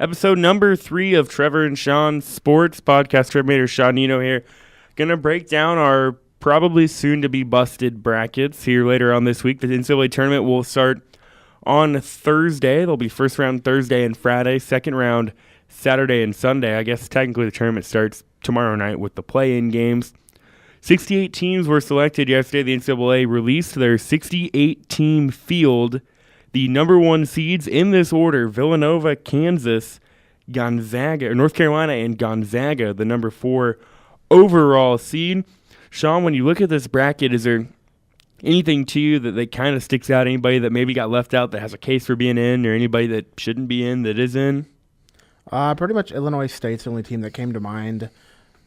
Episode number 3 of Trevor and Sean's Sports Podcast. Trevor Sean Nino here. Gonna break down our probably soon-to-be busted brackets here later on this week. The NCAA tournament will start on Thursday. There'll be first round Thursday and Friday, second round Saturday and Sunday. I guess technically the tournament starts tomorrow night with the play-in games. 68 teams were selected yesterday. The NCAA released their 68-team field. The number 1 seeds in this order: Villanova, Kansas, Gonzaga, or North Carolina, and Gonzaga, the number 4 overall seed. Sean, when you look at this bracket, is there anything to you that kind of sticks out? Anybody that maybe got left out that has a case for being in, or anybody that shouldn't be in that is in? Pretty much Illinois State's the only team that came to mind.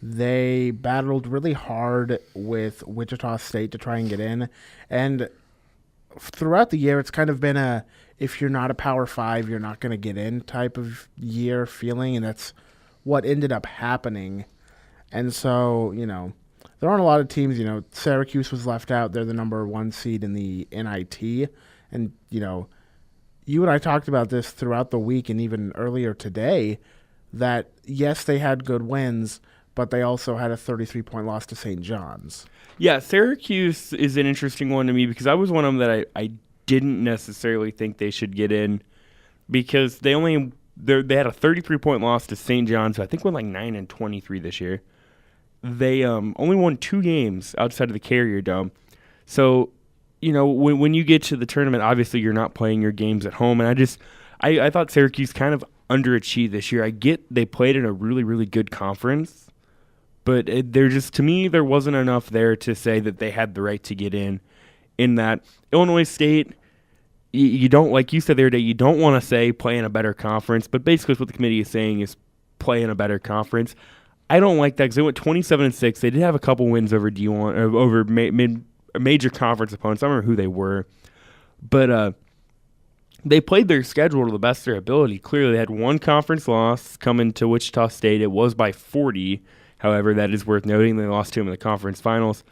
They battled really hard with Wichita State to try and get in, and throughout the year, it's kind of been a, if you're not a Power 5, you're not going to get in type of year feeling, and that's what ended up happening. And so, there aren't a lot of teams, Syracuse was left out. They're the number 1 seed in the NIT. And, you and I talked about this throughout the week and even earlier today, that, yes, they had good wins, but they also had a 33-point loss to St. John's. Yeah, Syracuse is an interesting one to me because I was one of them that I didn't necessarily think they should get in because they had a 33-point loss to St. John's, who I think went like 9-23 this year. They only won 2 games outside of the Carrier Dome. So, when you get to the tournament, obviously you're not playing your games at home. And I thought Syracuse kind of underachieved this year. I get they played in a really, really good conference. But to me, there wasn't enough there to say that they had the right to get in that. Illinois State, you don't, like you said the other day, you don't want to say play in a better conference, but basically what the committee is saying is play in a better conference. I don't like that because they went 27-6. They did have a couple wins over D1, over major conference opponents. I don't remember who they were. But they played their schedule to the best of their ability. Clearly, they had 1 conference loss coming to Wichita State. It was by 40. However, that is worth noting. They lost to them in the conference finals.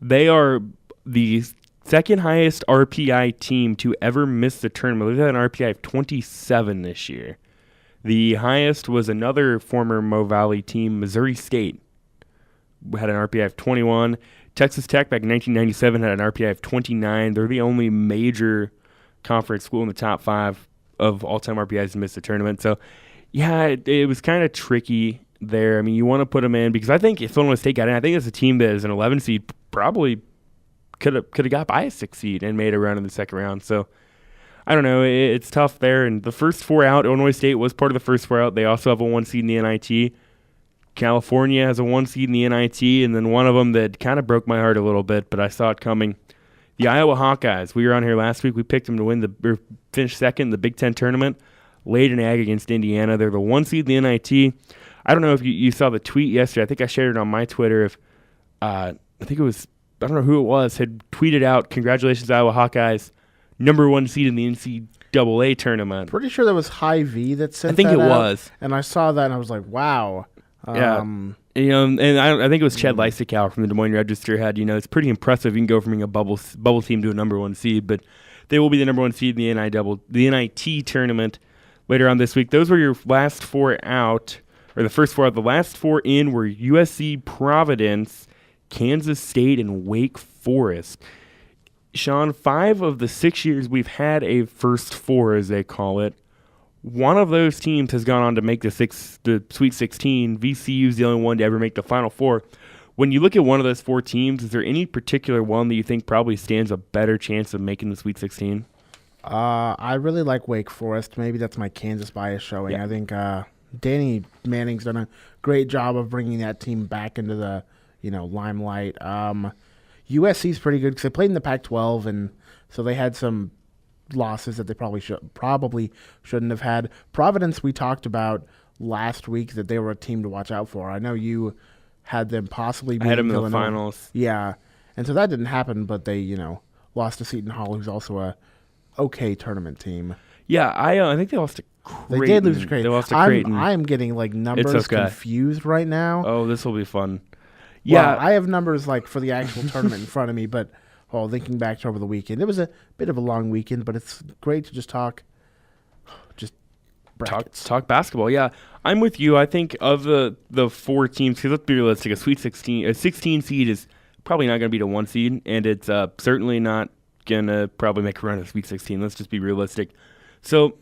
They are the second highest RPI team to ever miss the tournament. They've had an RPI of 27 this year. The highest was another former Mo Valley team, Missouri State, had an RPI of 21. Texas Tech back in 1997 had an RPI of 29. They're the only major conference school in the top 5 of all-time RPIs to miss the tournament. So, yeah, it was kind of tricky there. I mean, you want to put them in because I think if Illinois State got in, I think it's a team that is an 11 seed probably could have got by a 6 seed and made a run in the second round. So I don't know. It's tough there. And the first 4 out, Illinois State was part of the first 4 out. They also have a 1 seed in the NIT. California has a 1 seed in the NIT, and then one of them that kind of broke my heart a little bit, but I saw it coming. The Iowa Hawkeyes. We were on here last week. We picked them to finish second in the Big Ten tournament. Laid an egg against Indiana. They're the 1 seed in the NIT. I don't know if you saw the tweet yesterday. I think I shared it on my Twitter. I think it was, I don't know who it was, had tweeted out, "Congratulations, Iowa Hawkeyes, number 1 seed in the NCAA tournament." Pretty sure that was High V that sent that. I think it was. And I saw that and I was like, wow. Yeah. And I think it was Chad Leistikow from the Des Moines Register had, it's pretty impressive. You can go from being a bubble team to a number 1 seed, but they will be the number 1 seed in the NIT tournament later on this week. Those were your last 4 out. Or the first 4 out. The last 4 in were USC, Providence, Kansas State, and Wake Forest. Sean, 5 of the 6 years we've had a first 4, as they call it, one of those teams has gone on to make the Sweet 16. VCU is the only one to ever make the Final 4. When you look at one of those 4 teams, is there any particular one that you think probably stands a better chance of making the Sweet 16? I really like Wake Forest. Maybe that's my Kansas bias showing. Yeah. I think Danny Manning's done a great job of bringing that team back into the, limelight. USC's pretty good because they played in the Pac-12, and so they had some losses that they probably shouldn't have had. Providence, we talked about last week that they were a team to watch out for. I know you had them possibly being I had them in the finals. Yeah, and so that didn't happen, but they, lost to Seton Hall, who's also a okay tournament team. Yeah, I think they lost to Creighton. They did lose to Creighton. They lost to Creighton. I'm getting numbers confused right now. Oh, this will be fun. Yeah, well, I have numbers for the actual tournament in front of me, but thinking back to over the weekend, it was a bit of a long weekend, but it's great to just talk brackets. Talk basketball. Yeah, I'm with you. I think of the 4 teams, because let's be realistic, a 16 seed is probably not going to beat a 1 seed, and it's certainly not going to probably make a run at Sweet 16. Let's just be realistic. So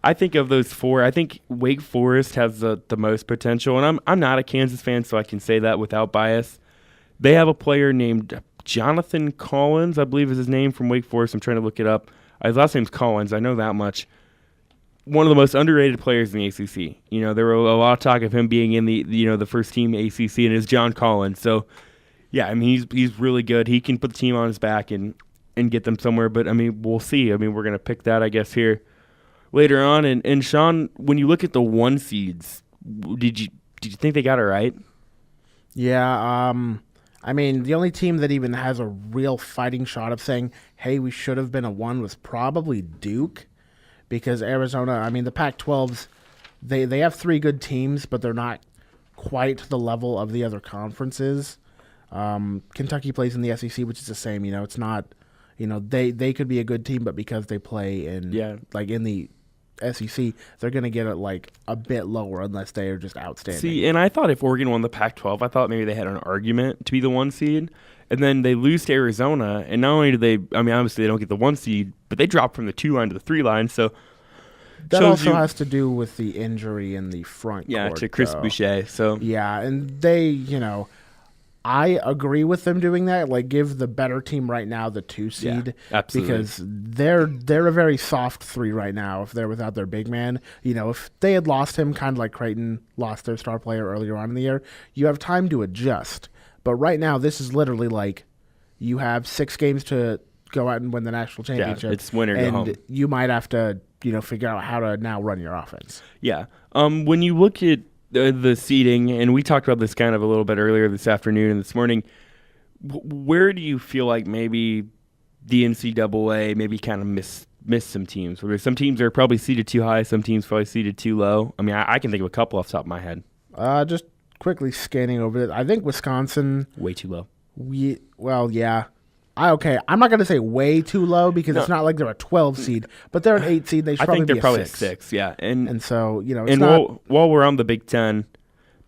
I think of those 4, I think Wake Forest has the most potential, and I'm not a Kansas fan, so I can say that without bias. They have a player named Jonathan Collins, I believe is his name, from Wake Forest. I'm trying to look it up. His last name's Collins. I know that much. One of the most underrated players in the ACC. You know, there were a lot of talk of him being in the first team ACC, and it's John Collins. So, yeah, I mean, he's really good. He can put the team on his back and get them somewhere. But I mean, we'll see. I mean, we're gonna pick that, I guess, here later on. And Sean, when you look at the 1 seeds, did you think they got it right? Yeah. I mean, the only team that even has a real fighting shot of saying, hey, we should have been a 1 was probably Duke, because Arizona, I mean, the Pac-12s, they have 3 good teams, but they're not quite the level of the other conferences. Kentucky plays in the SEC, which is the same. You know, it's not, you know, they could be a good team, but because they play in the SEC, they're going to get it like a bit lower unless they are just outstanding. See, and I thought if Oregon won the Pac-12, I thought maybe they had an argument to be the 1 seed, and then they lose to Arizona, and not only do they, I mean, obviously they don't get the 1 seed, but they drop from the 2 line to the 3 line, so that also has to do with the injury in the front court. To Chris Boucher, so. Yeah, and they, you know, I agree with them doing that. Like, give the better team right now the 2 seed. Yeah, absolutely. Because they're a very soft 3 right now if they're without their big man. You know, if they had lost him, kind of like Creighton lost their star player earlier on in the year, you have time to adjust. But right now, this is literally like you have 6 games to go out and win the national championship. Yeah, it's winner go home. And you might have to, you know, figure out how to now run your offense. Yeah. When you look at the seeding, and we talked about this kind of a little bit earlier this afternoon and this morning, where do you feel like maybe the NCAA maybe kind of missed some teams? Where some teams are probably seeded too high, some teams probably seeded too low. I mean, I can think of a couple off the top of my head. Just quickly scanning over it, I think Wisconsin way too low. Yeah. I'm not going to say way too low because it's not like they're a 12 seed, but they're an 8 seed. They should probably be a 6. Yeah. And so, you know, it's and not... while we're on the Big Ten,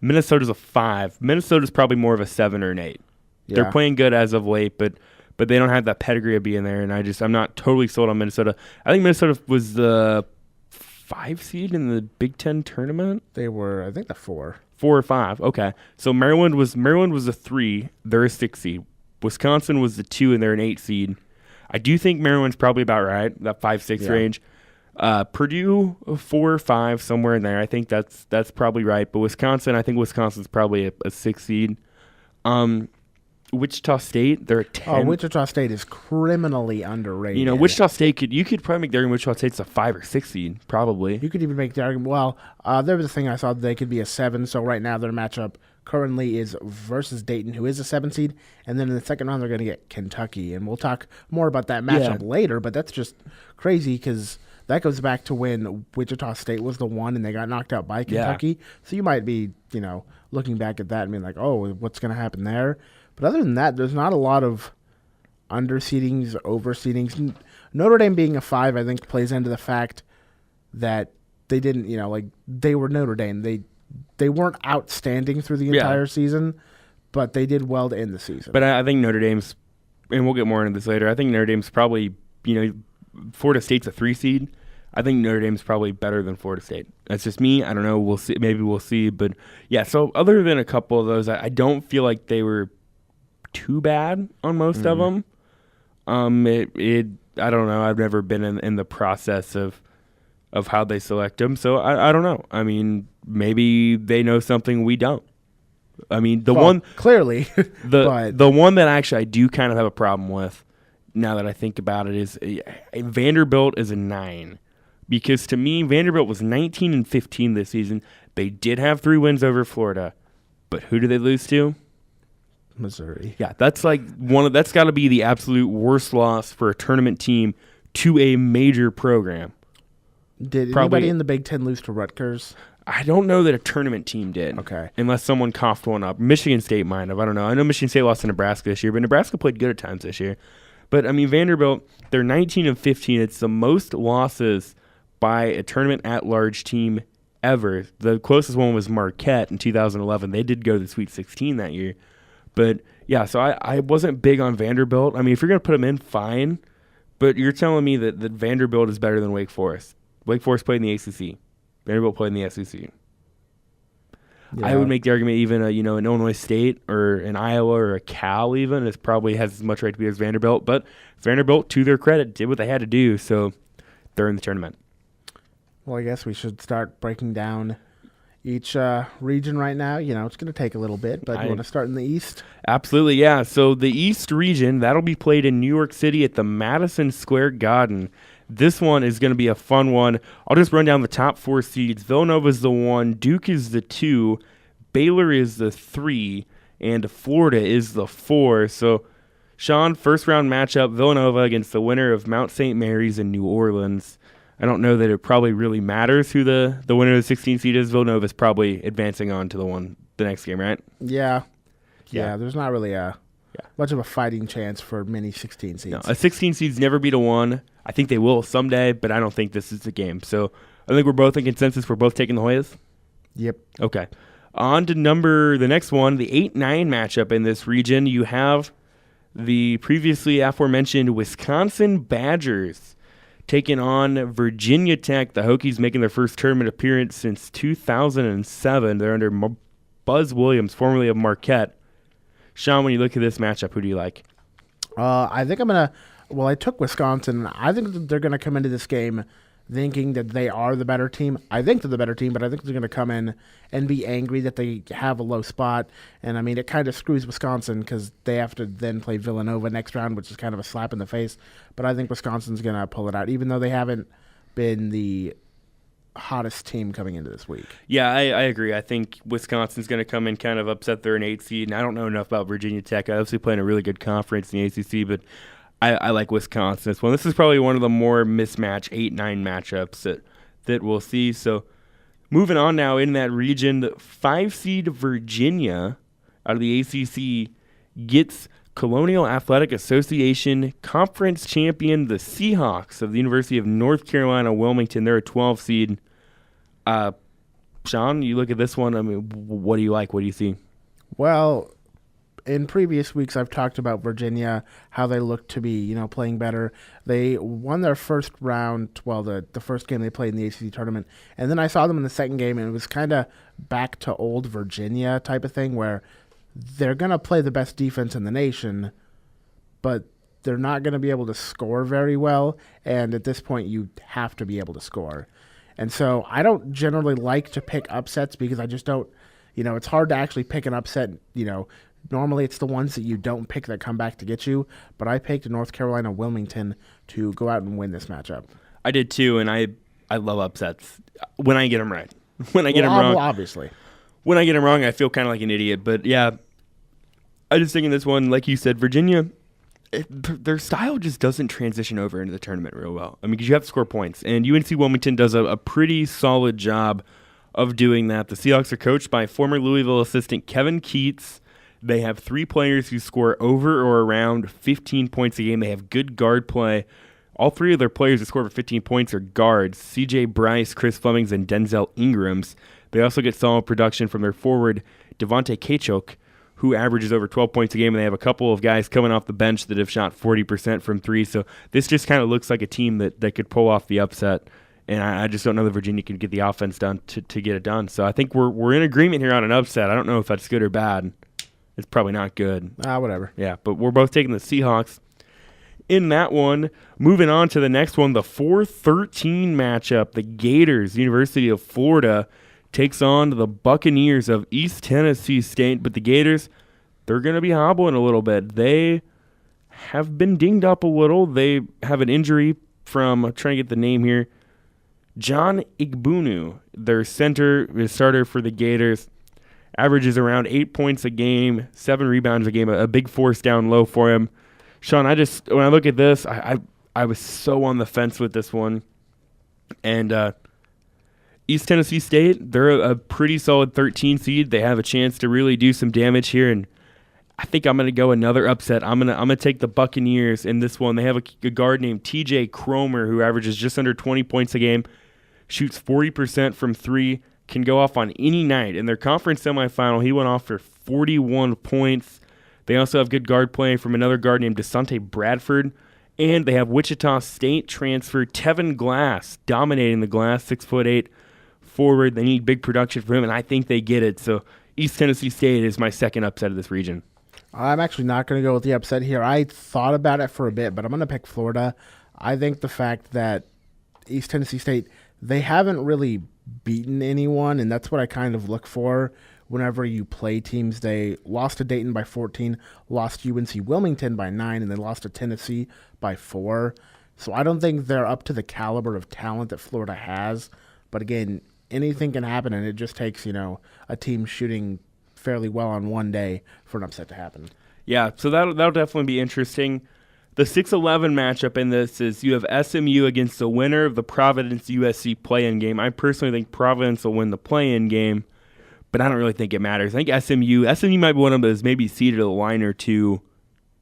Minnesota's a 5. Minnesota's probably more of a 7 or an 8. Yeah. They're playing good as of late, but they don't have that pedigree of being there, and I'm not totally sold on Minnesota. I think Minnesota was the 5 seed in the Big Ten tournament. They were, I think, the 4. 4 or 5. Okay. So Maryland was a 3. They're a 6 seed. Wisconsin was the 2, and they're an 8 seed. I do think Maryland's probably about right, that 5-6 range. Purdue 4 or 5, somewhere in there. I think that's probably right. But Wisconsin, I think Wisconsin's probably a 6 seed. Wichita State, they're a 10. Oh, Wichita State is criminally underrated. You know, Wichita State you could probably make the argument Wichita State's a 5 or 6 seed, probably. You could even make the argument. Well, there was a thing I saw that they could be a 7. So right now their matchup currently is versus Dayton, who is a 7 seed, and then in the second round they're going to get Kentucky, and we'll talk more about that matchup later. But that's just crazy because that goes back to when Wichita State was the 1 and they got knocked out by Kentucky. Yeah. So you might be, you know, looking back at that and being like, oh, what's going to happen there? But other than that, there's not a lot of underseedings, overseedings. Notre Dame being a 5, I think, plays into the fact that they didn't, you know, like they were Notre Dame. They weren't outstanding through the entire season, but they did well to end the season. But I think Notre Dame's, and we'll get more into this later, I think Notre Dame's probably, you know, Florida State's a 3 seed. I think Notre Dame's probably better than Florida State. That's just me. I don't know. We'll see. Maybe we'll see. But, yeah, so other than a couple of those, I don't feel like they were too bad on most of them. I don't know. I've never been in the process of how they select them, so I don't know. I mean, maybe they know something we don't. I mean, clearly the one that actually I do kind of have a problem with now that I think about it is Vanderbilt is a 9, because to me Vanderbilt was 19-15 this season. They did have 3 wins over Florida, but who did they lose to? Missouri. Yeah, that's like that's got to be the absolute worst loss for a tournament team to a major program. Did anybody in the Big Ten lose to Rutgers? I don't know that a tournament team did. Okay. Unless someone coughed one up. Michigan State might have. I don't know. I know Michigan State lost to Nebraska this year, but Nebraska played good at times this year. But, I mean, Vanderbilt, they're 19-15. It's the most losses by a tournament at-large team ever. The closest one was Marquette in 2011. They did go to the Sweet 16 that year. But, yeah, so I wasn't big on Vanderbilt. I mean, if you're going to put them in, fine. But you're telling me that Vanderbilt is better than Wake Forest. Wake Forest played in the ACC. Vanderbilt played in the SEC. Yeah. I would make the argument even an Illinois State or an Iowa or a Cal even is probably has as much right to be as Vanderbilt. But Vanderbilt, to their credit, did what they had to do, so they're in the tournament. Well, I guess we should start breaking down each region right now. It's going to take a little bit, but you want to start in the East? Absolutely, yeah. So the East region, that'll be played in New York City at the Madison Square Garden. This one is going to be a fun one. I'll just run down the top 4 seeds. Villanova's the 1, Duke is the 2, Baylor is the 3, and Florida is the 4. So, Sean, first round matchup, Villanova against the winner of Mount St. Mary's in New Orleans. I don't know that it probably really matters who the winner of the 16 seed is. Villanova's probably advancing on to the next game, right? Yeah, there's not really much of a fighting chance for many 16 seeds. No, a 16 seed's never beat a 1. I think they will someday, but I don't think this is the game. So I think we're both in consensus. We're both taking the Hoyas? Yep. Okay. On to the next one, the 8-9 matchup in this region. You have the previously aforementioned Wisconsin Badgers taking on Virginia Tech. The Hokies making their first tournament appearance since 2007. They're under Buzz Williams, formerly of Marquette. Sean, when you look at this matchup, who do you like? I think I'm going to... Well, I took Wisconsin. I think that they're going to come into this game thinking that they are the better team. I think they're the better team, but I think they're going to come in and be angry that they have a low spot. And, I mean, it kind of screws Wisconsin because they have to then play Villanova next round, which is kind of a slap in the face. But I think Wisconsin's going to pull it out, even though they haven't been the hottest team coming into this week. Yeah, I agree. I think Wisconsin's going to come in kind of upset. They're an 8 seed, and I don't know enough about Virginia Tech. I obviously play in a really good conference in the ACC, but I like Wisconsin as well. This is probably one of the more mismatched 8-9 matchups that we'll see. So moving on now in that region, the 5 seed Virginia out of the ACC gets Colonial Athletic Association conference champion, the Seahawks of the University of North Carolina, Wilmington. They're a 12 seed. Sean, you look at this one. I mean, what do you like? What do you see? Well, in previous weeks, I've talked about Virginia, how they look to be, playing better. They won their first round, the first game they played in the ACC tournament, and then I saw them in the second game, and it was kind of back to old Virginia type of thing where they're going to play the best defense in the nation, but they're not going to be able to score very well, and at this point, you have to be able to score. And so I don't generally like to pick upsets because I just don't, it's hard to actually pick an upset, Normally, it's the ones that you don't pick that come back to get you, but I picked North Carolina Wilmington to go out and win this matchup. I did too, and I love upsets when I get them right. When I get them wrong, obviously. When I get them wrong, I feel kind of like an idiot. But yeah, I just think in this one, like you said, Virginia, their style just doesn't transition over into the tournament real well. I mean, because you have to score points, and UNC Wilmington does a pretty solid job of doing that. The Seahawks are coached by former Louisville assistant Kevin Keats. They have 3 players who score over or around 15 points a game. They have good guard play. All 3 of their players who score over 15 points are guards, C.J. Bryce, Chris Flemings, and Denzel Ingrams. They also get solid production from their forward, Devontae Kachok, who averages over 12 points a game, and they have a couple of guys coming off the bench that have shot 40% from 3. So this just kind of looks like a team that could pull off the upset, and I just don't know that Virginia can get the offense done to get it done. So I think we're in agreement here on an upset. I don't know if that's good or bad. It's probably not good. Whatever. Yeah, but we're both taking the Seahawks in that one. Moving on to the next one, the 4-13 matchup. The Gators, University of Florida, takes on the Buccaneers of East Tennessee State. But the Gators, they're going to be hobbling a little bit. They have been dinged up a little. They have an injury from, I'm trying to get the name here, John Igbunu, their starter for the Gators. Averages around 8 points a game, 7 rebounds a game, a big force down low for him. Sean, when I look at this, I was so on the fence with this one. And East Tennessee State, they're a pretty solid 13 seed. They have a chance to really do some damage here, and I think I'm going to go another upset. I'm gonna take the Buccaneers in this one. They have a guard named T.J. Cromer who averages just under 20 points a game. shoots 40% from three, can go off on any night. In their conference semifinal, he went off for 41 points. They also have good guard play from another guard named Desante Bradford. And they have Wichita State transfer Tevin Glass dominating the glass, 6'8" forward. They need big production from him, and I think they get it. So East Tennessee State is my second upset of this region. I'm actually not going to go with the upset here. I thought about it for a bit, but I'm going to pick Florida. I think the fact that East Tennessee State, they haven't really beaten anyone, and that's what I kind of look for whenever you play teams. They lost to Dayton by 14, lost to UNC Wilmington by 9, and they lost to Tennessee by 4. So I don't think they're up to the caliber of talent that Florida has. But again, anything can happen, and it just takes, a team shooting fairly well on one day for an upset to happen. Yeah, so that'll definitely be interesting. The 6-11 matchup in this is you have SMU against the winner of the Providence-USC play-in game. I personally think Providence will win the play-in game, but I don't really think it matters. I think SMU might be one of those maybe seeded a line or two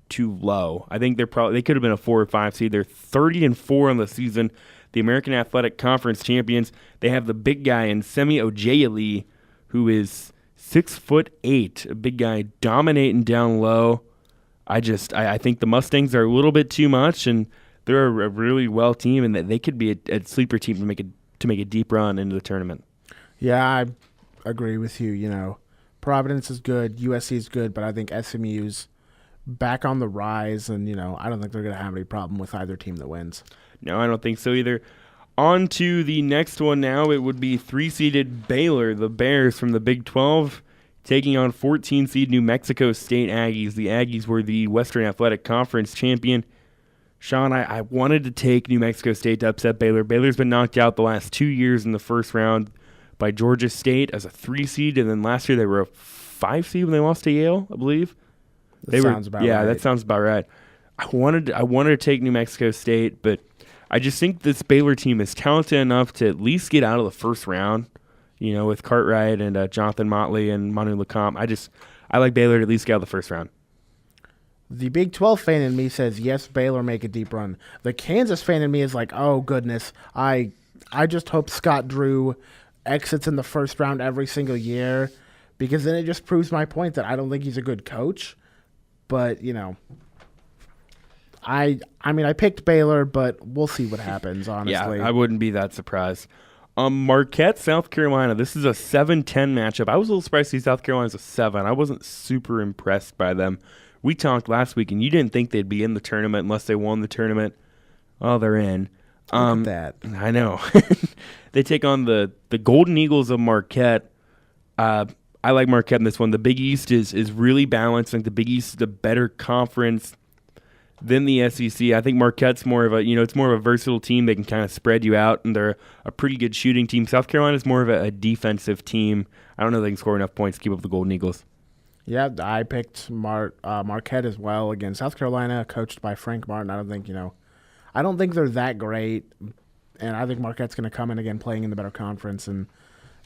too low. I think they could have been a 4 or 5 seed. They're 30-4 on the season. The American Athletic Conference champions. They have the big guy in Semi Ojeyelie, who is 6'8", a big guy dominating down low. I think the Mustangs are a little bit too much, and they're a really well team, and that they could be a sleeper team to make a deep run into the tournament. Yeah, I agree with you. Providence is good, USC is good, but I think SMU's back on the rise, and I don't think they're going to have any problem with either team that wins. No, I don't think so either. On to the next one now. It would be 3-seeded Baylor, the Bears from the Big 12, taking on 14-seed New Mexico State Aggies. The Aggies were the Western Athletic Conference champion. Sean, I wanted to take New Mexico State to upset Baylor. Baylor's been knocked out the last 2 years in the first round by Georgia State as a 3-seed, and then last year they were a 5-seed when they lost to Yale, I believe. That sounds about right. That sounds about right. I wanted to take New Mexico State, but I just think this Baylor team is talented enough to at least get out of the first round, with Cartwright and Jonathan Motley and Manu Lecomte. I like Baylor to at least get out of the first round. The Big 12 fan in me says, yes, Baylor make a deep run. The Kansas fan in me is like, oh, goodness, I just hope Scott Drew exits in the first round every single year, because then it just proves my point that I don't think he's a good coach. But, I picked Baylor, but we'll see what happens, honestly. Yeah, I wouldn't be that surprised. Marquette, South Carolina. This is a 7-10 matchup. I was a little surprised to see South Carolina's a 7. I wasn't super impressed by them. We talked last week, and you didn't think they'd be in the tournament unless they won the tournament. Oh, they're in. Look at that. I know. They take on the Golden Eagles of Marquette. I like Marquette in this one. The Big East is really balanced. I think the Big East is a better conference than the SEC. I think Marquette's more of it's more of a versatile team. They can kind of spread you out, and they're a pretty good shooting team. South Carolina's more of a defensive team. I don't know if they can score enough points to keep up with the Golden Eagles. Yeah, I picked Marquette as well against South Carolina, coached by Frank Martin. I don't think they're that great, and I think Marquette's going to come in again playing in the better conference, and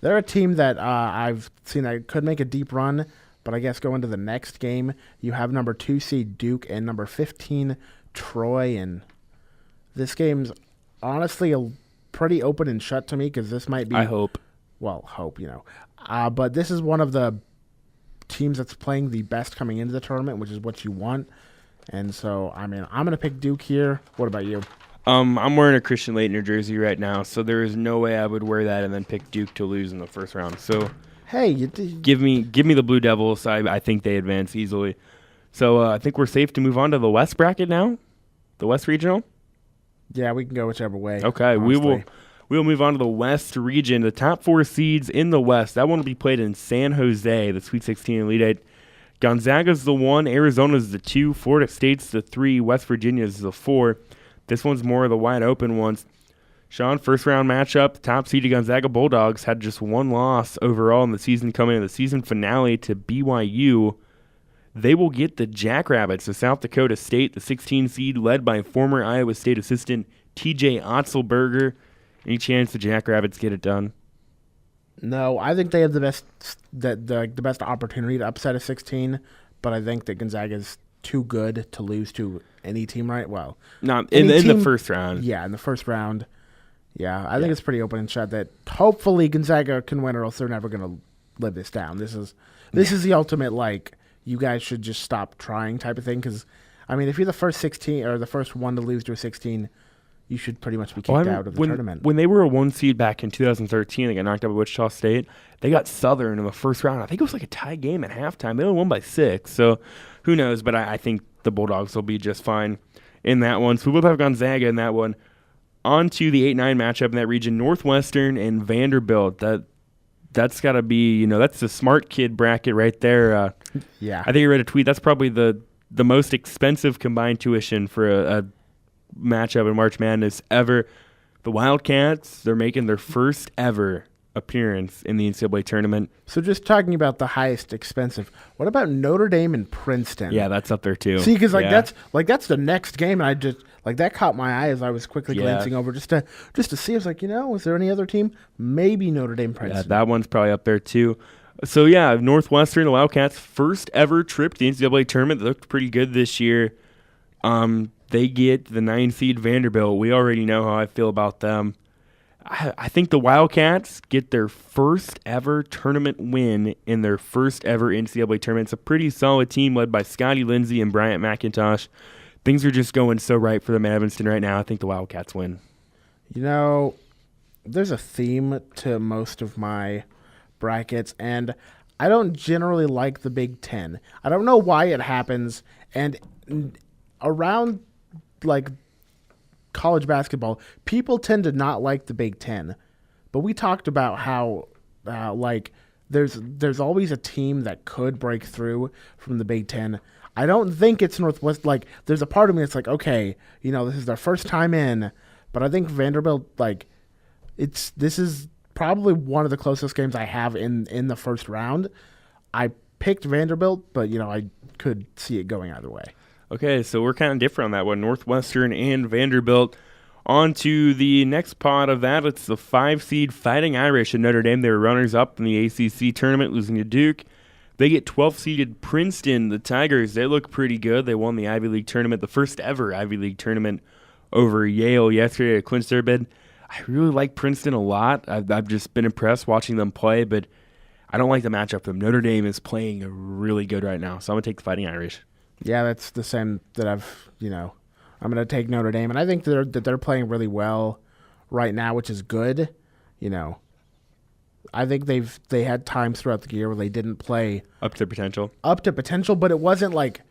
they're a team that I've seen that could make a deep run. But I guess going to the next game, you have number 2 seed Duke and number 15 Troy, and this game's honestly a pretty open and shut to me, because this might be. I hope. Well, but this is one of the teams that's playing the best coming into the tournament, which is what you want. And so, I'm going to pick Duke here. What about you? I'm wearing a Christian Laettner jersey right now, so there is no way I would wear that and then pick Duke to lose in the first round. So. Hey, give me the Blue Devils. I think they advance easily. So I think we're safe to move on to the West bracket now, the West Regional. Yeah, we can go whichever way. Okay, honestly. we will move on to the West region. The top 4 seeds in the West. That one will be played in San Jose, the Sweet 16 Elite 8. Gonzaga's the 1, Arizona's the 2, Florida State's the 3, West Virginia's the 4. This one's more of the wide open ones. Sean, first round matchup, top seeded Gonzaga Bulldogs had just 1 loss overall in the season, coming in the season finale to BYU. They will get the Jackrabbits of South Dakota State, the 16 seed, led by former Iowa State assistant TJ Otzelberger. Any chance the Jackrabbits get it done? No, I think they have the best opportunity to upset a 16, but I think that Gonzaga's too good to lose to any team, right? Well, not in the first round. Yeah, in the first round. Yeah, I think it's pretty open and shut that hopefully Gonzaga can win, or else they're never going to live this down. This is the ultimate, like, you guys should just stop trying type of thing. Because, I mean, if you're the first 16 or the first one to lose to a 16, you should pretty much be kicked out of the tournament. When they were a 1 seed back in 2013, they got knocked out by Wichita State. They got Southern in the first round. I think it was like a tie game at halftime. They only won by 6, so who knows? But I think the Bulldogs will be just fine in that one. So we both have Gonzaga in that one. On to the 8-9 matchup in that region, Northwestern and Vanderbilt. That's got to be, that's the smart kid bracket right there. Yeah. I think I read a tweet. That's probably the most expensive combined tuition for a matchup in March Madness ever. The Wildcats, they're making their first ever appearance in the NCAA tournament. So just talking about the highest expensive, what about Notre Dame and Princeton? Yeah, that's up there too. See, because that's the next game, and I just that caught my eye as I was quickly glancing over just to see. I was like, is there any other team? Maybe Notre Dame, Princeton. Yeah, that one's probably up there too. So yeah, Northwestern, the Wildcats, first ever trip to the NCAA tournament. They looked pretty good this year. They get the 9 seed Vanderbilt. We already know how I feel about them. I think the Wildcats get their first ever tournament win in their first ever NCAA tournament. It's a pretty solid team led by Scotty Lindsey and Bryant McIntosh. Things are just going so right for them at Evanston right now. I think the Wildcats win. There's a theme to most of my brackets, and I don't generally like the Big Ten. I don't know why it happens, and around college basketball, people tend to not like the Big Ten. But we talked about how there's always a team that could break through from the Big Ten. I don't think it's Northwest. There's a part of me that's like, okay, this is their first time in, but I think Vanderbilt, this is probably one of the closest games I have in the first round. I picked Vanderbilt, but I could see it going either way. Okay, so we're kind of different on that one. Northwestern and Vanderbilt. On to the next pot of that. It's the 5 seed Fighting Irish in Notre Dame. They were runners-up in the ACC tournament, losing to Duke. They get 12-seeded Princeton. The Tigers, they look pretty good. They won the Ivy League tournament, the first ever Ivy League tournament over Yale yesterday to clinch their bid. I really like Princeton a lot. I've just been impressed watching them play, but I don't like the matchup for them. Notre Dame is playing really good right now, so I'm going to take the Fighting Irish. Yeah, that's the same that I'm going to take Notre Dame, and I think that they're playing really well right now, which is good. I think they had times throughout the year where they didn't play up to potential, but it wasn't like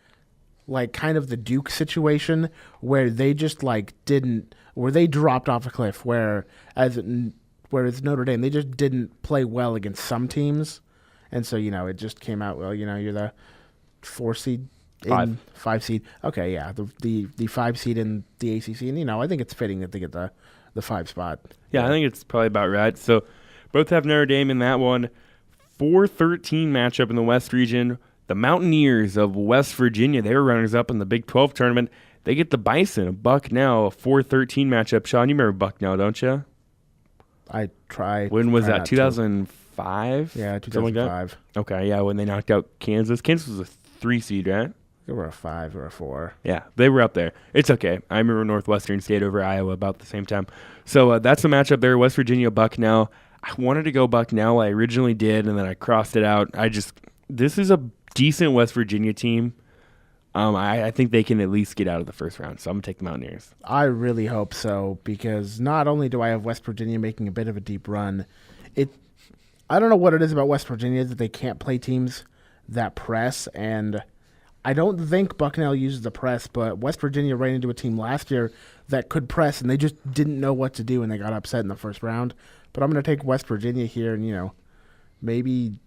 kind of the Duke situation where they just where they dropped off a cliff. Whereas Notre Dame, they just didn't play well against some teams, and so it just came out well. You're the 4 seed. 5 seed. Okay, yeah, the 5 seed in the ACC, and I think it's fitting that they get the 5 spot. Yeah, I think it's probably about right. So both have Notre Dame in that one. 4-13 matchup in the West region. The Mountaineers of West Virginia, they were runners-up in the Big 12 tournament. They get the Bison of Bucknell, a 4-13 matchup. Sean, you remember Bucknell, don't you? I try. When was that? 2005? Yeah, 2005. Like okay, yeah, when they knocked out Kansas. Kansas was a 3 seed, right? They were a 5 or a 4. Yeah, they were up there. It's okay. I remember Northwestern State over Iowa about the same time. So that's the matchup there, West Virginia, Bucknell. I wanted to go Bucknell. I originally did, and then I crossed it out. This is a decent West Virginia team. I think they can at least get out of the first round, so I'm going to take the Mountaineers. I really hope so, because not only do I have West Virginia making a bit of a deep run, I don't know what it is about West Virginia that they can't play teams that press, and I don't think Bucknell uses the press, but West Virginia ran into a team last year that could press, and they just didn't know what to do, and they got upset in the first round. But I'm going to take West Virginia here, and, maybe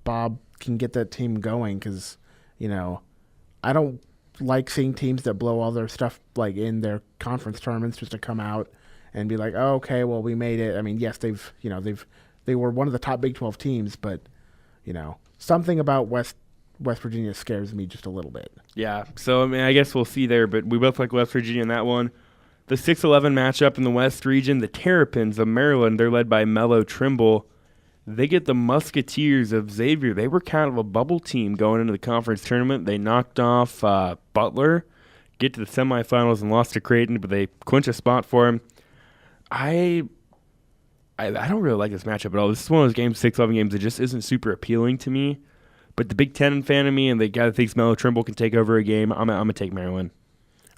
Bob can get that team going, because, I don't like seeing teams that blow all their stuff, in their conference tournaments just to come out and be like, oh, okay, well, we made it. I mean, yes, they were one of the top Big 12 teams, but, something about West Virginia scares me just a little bit. Yeah, so I guess we'll see there, but we both like West Virginia in that one. The 6-11 matchup in the West region, the Terrapins of Maryland, they're led by Mello Trimble. They get the Musketeers of Xavier. They were kind of a bubble team going into the conference tournament. They knocked off Butler, get to the semifinals and lost to Creighton, but they clinch a spot for him. I don't really like this matchup at all. This is one of those games, 6-11 games, that just isn't super appealing to me. But the Big Ten fan of me and the guy that thinks Melo Trimble can take over a game, I'm going to take Maryland.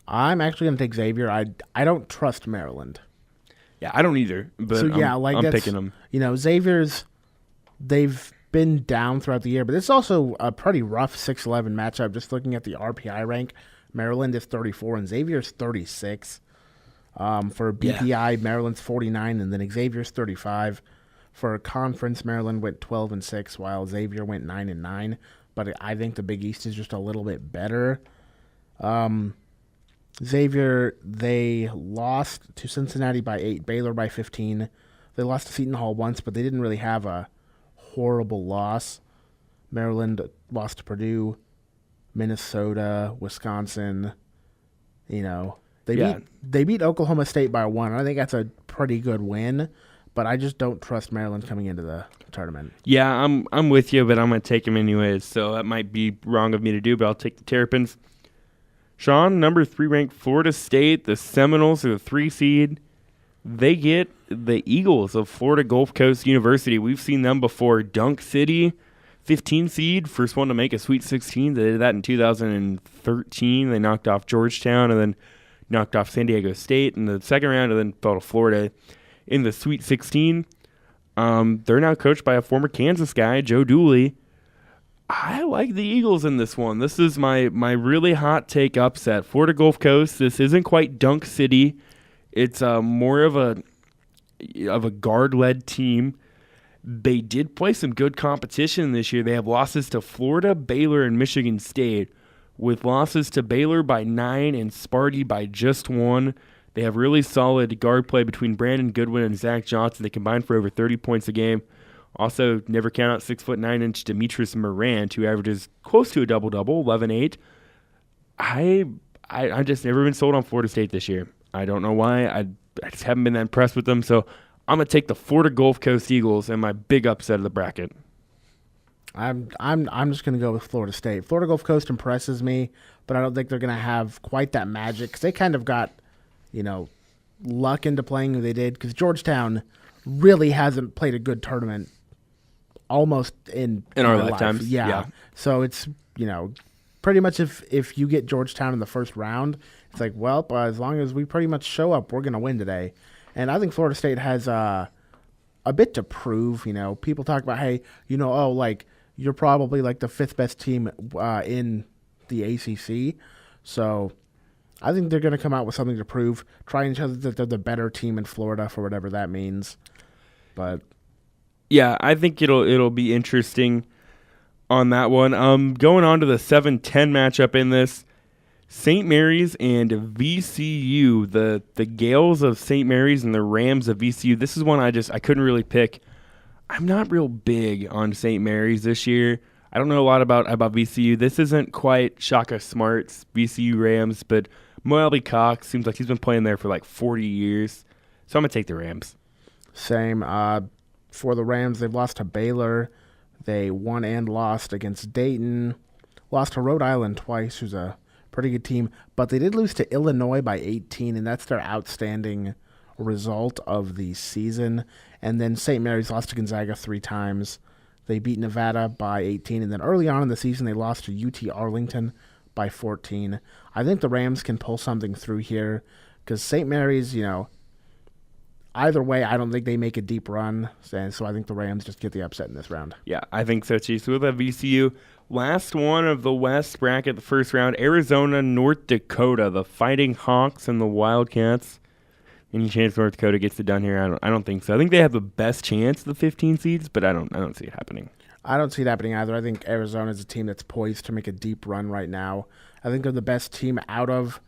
I'm actually going to take Xavier. I don't trust Maryland. Yeah, I don't either. But So yeah, I'm picking them. Xavier's, they've been down throughout the year, but it's also a pretty rough 6-11 matchup. Just looking at the RPI rank, Maryland is 34 and Xavier's 36. For BPI, Maryland's 49, and then Xavier's 35. For conference, Maryland went 12-6, while Xavier went 9-9. But I think the Big East is just a little bit better. Xavier, they lost to Cincinnati by 8, Baylor by 15. They lost to Seton Hall once, but they didn't really have a horrible loss. Maryland lost to Purdue, Minnesota, Wisconsin. They beat Oklahoma State by 1. I think that's a pretty good win, but I just don't trust Maryland coming into the tournament. Yeah, I'm with you, but I'm going to take them anyways. So that might be wrong of me to do, but I'll take the Terrapins. Sean, number 3 ranked Florida State. The Seminoles are the 3 seed. They get the Eagles of Florida Gulf Coast University. We've seen them before. Dunk City, 15 seed, first one to make a Sweet 16. They did that in 2013. They knocked off Georgetown and then knocked off San Diego State in the second round and then fell to Florida in the Sweet 16. They're now coached by a former Kansas guy, Joe Dooley. I like the Eagles in this one. This is my really hot take upset. Florida Gulf Coast, this isn't quite Dunk City. It's more of a guard-led team. They did play some good competition this year. They have losses to Florida, Baylor, and Michigan State, with losses to Baylor by 9 and Sparty by just 1. They have really solid guard play between Brandon Goodwin and Zach Johnson. They combine for over 30 points a game. Also, never count out 6'9" Demetrius Morant, who averages close to a double-double, 11-8. I just never been sold on Florida State this year. I don't know why. I just haven't been that impressed with them. So I'm going to take the Florida Gulf Coast Eagles and my big upset of the bracket. I'm just going to go with Florida State. Florida Gulf Coast impresses me, but I don't think they're going to have quite that magic because they kind of got, luck into playing who they did because Georgetown really hasn't played a good tournament almost in our lifetimes. Yeah. So it's, pretty much if you get Georgetown in the first round, it's like, well, as long as we pretty much show up, we're going to win today. And I think Florida State has a bit to prove. People talk about, hey, you're probably like the 5th best team in the ACC. So I think they're going to come out with something to prove, try and show that they're the better team in Florida for whatever that means. But yeah, I think it'll be interesting on that one. Going on to the 7-10 matchup in this, St. Mary's and VCU, the Gales of St. Mary's and the Rams of VCU. This is one I couldn't really pick. I'm not real big on St. Mary's this year. I don't know a lot about VCU. This isn't quite Shaka Smart's VCU Rams, but Moabi Cox seems like he's been playing there for like 40 years. So I'm going to take the Rams. Same. For the Rams, they've lost to Baylor. They won and lost against Dayton. Lost to Rhode Island twice, who's a pretty good team. But they did lose to Illinois by 18, and that's their outstanding result of the season. And then St. Mary's lost to Gonzaga 3 times. They beat Nevada by 18. And then early on in the season, they lost to UT Arlington by 14. I think the Rams can pull something through here because St. Mary's, either way, I don't think they make a deep run. And so I think the Rams just get the upset in this round. Yeah, I think so too. So with that VCU, last one of the West bracket, the first round, Arizona, North Dakota, the Fighting Hawks and the Wildcats. Any chance North Dakota gets it done here? I don't think so. I think they have the best chance of the 15 seeds, but I don't see it happening. I don't see it happening either. I think Arizona is a team that's poised to make a deep run right now. I think they're the best team out of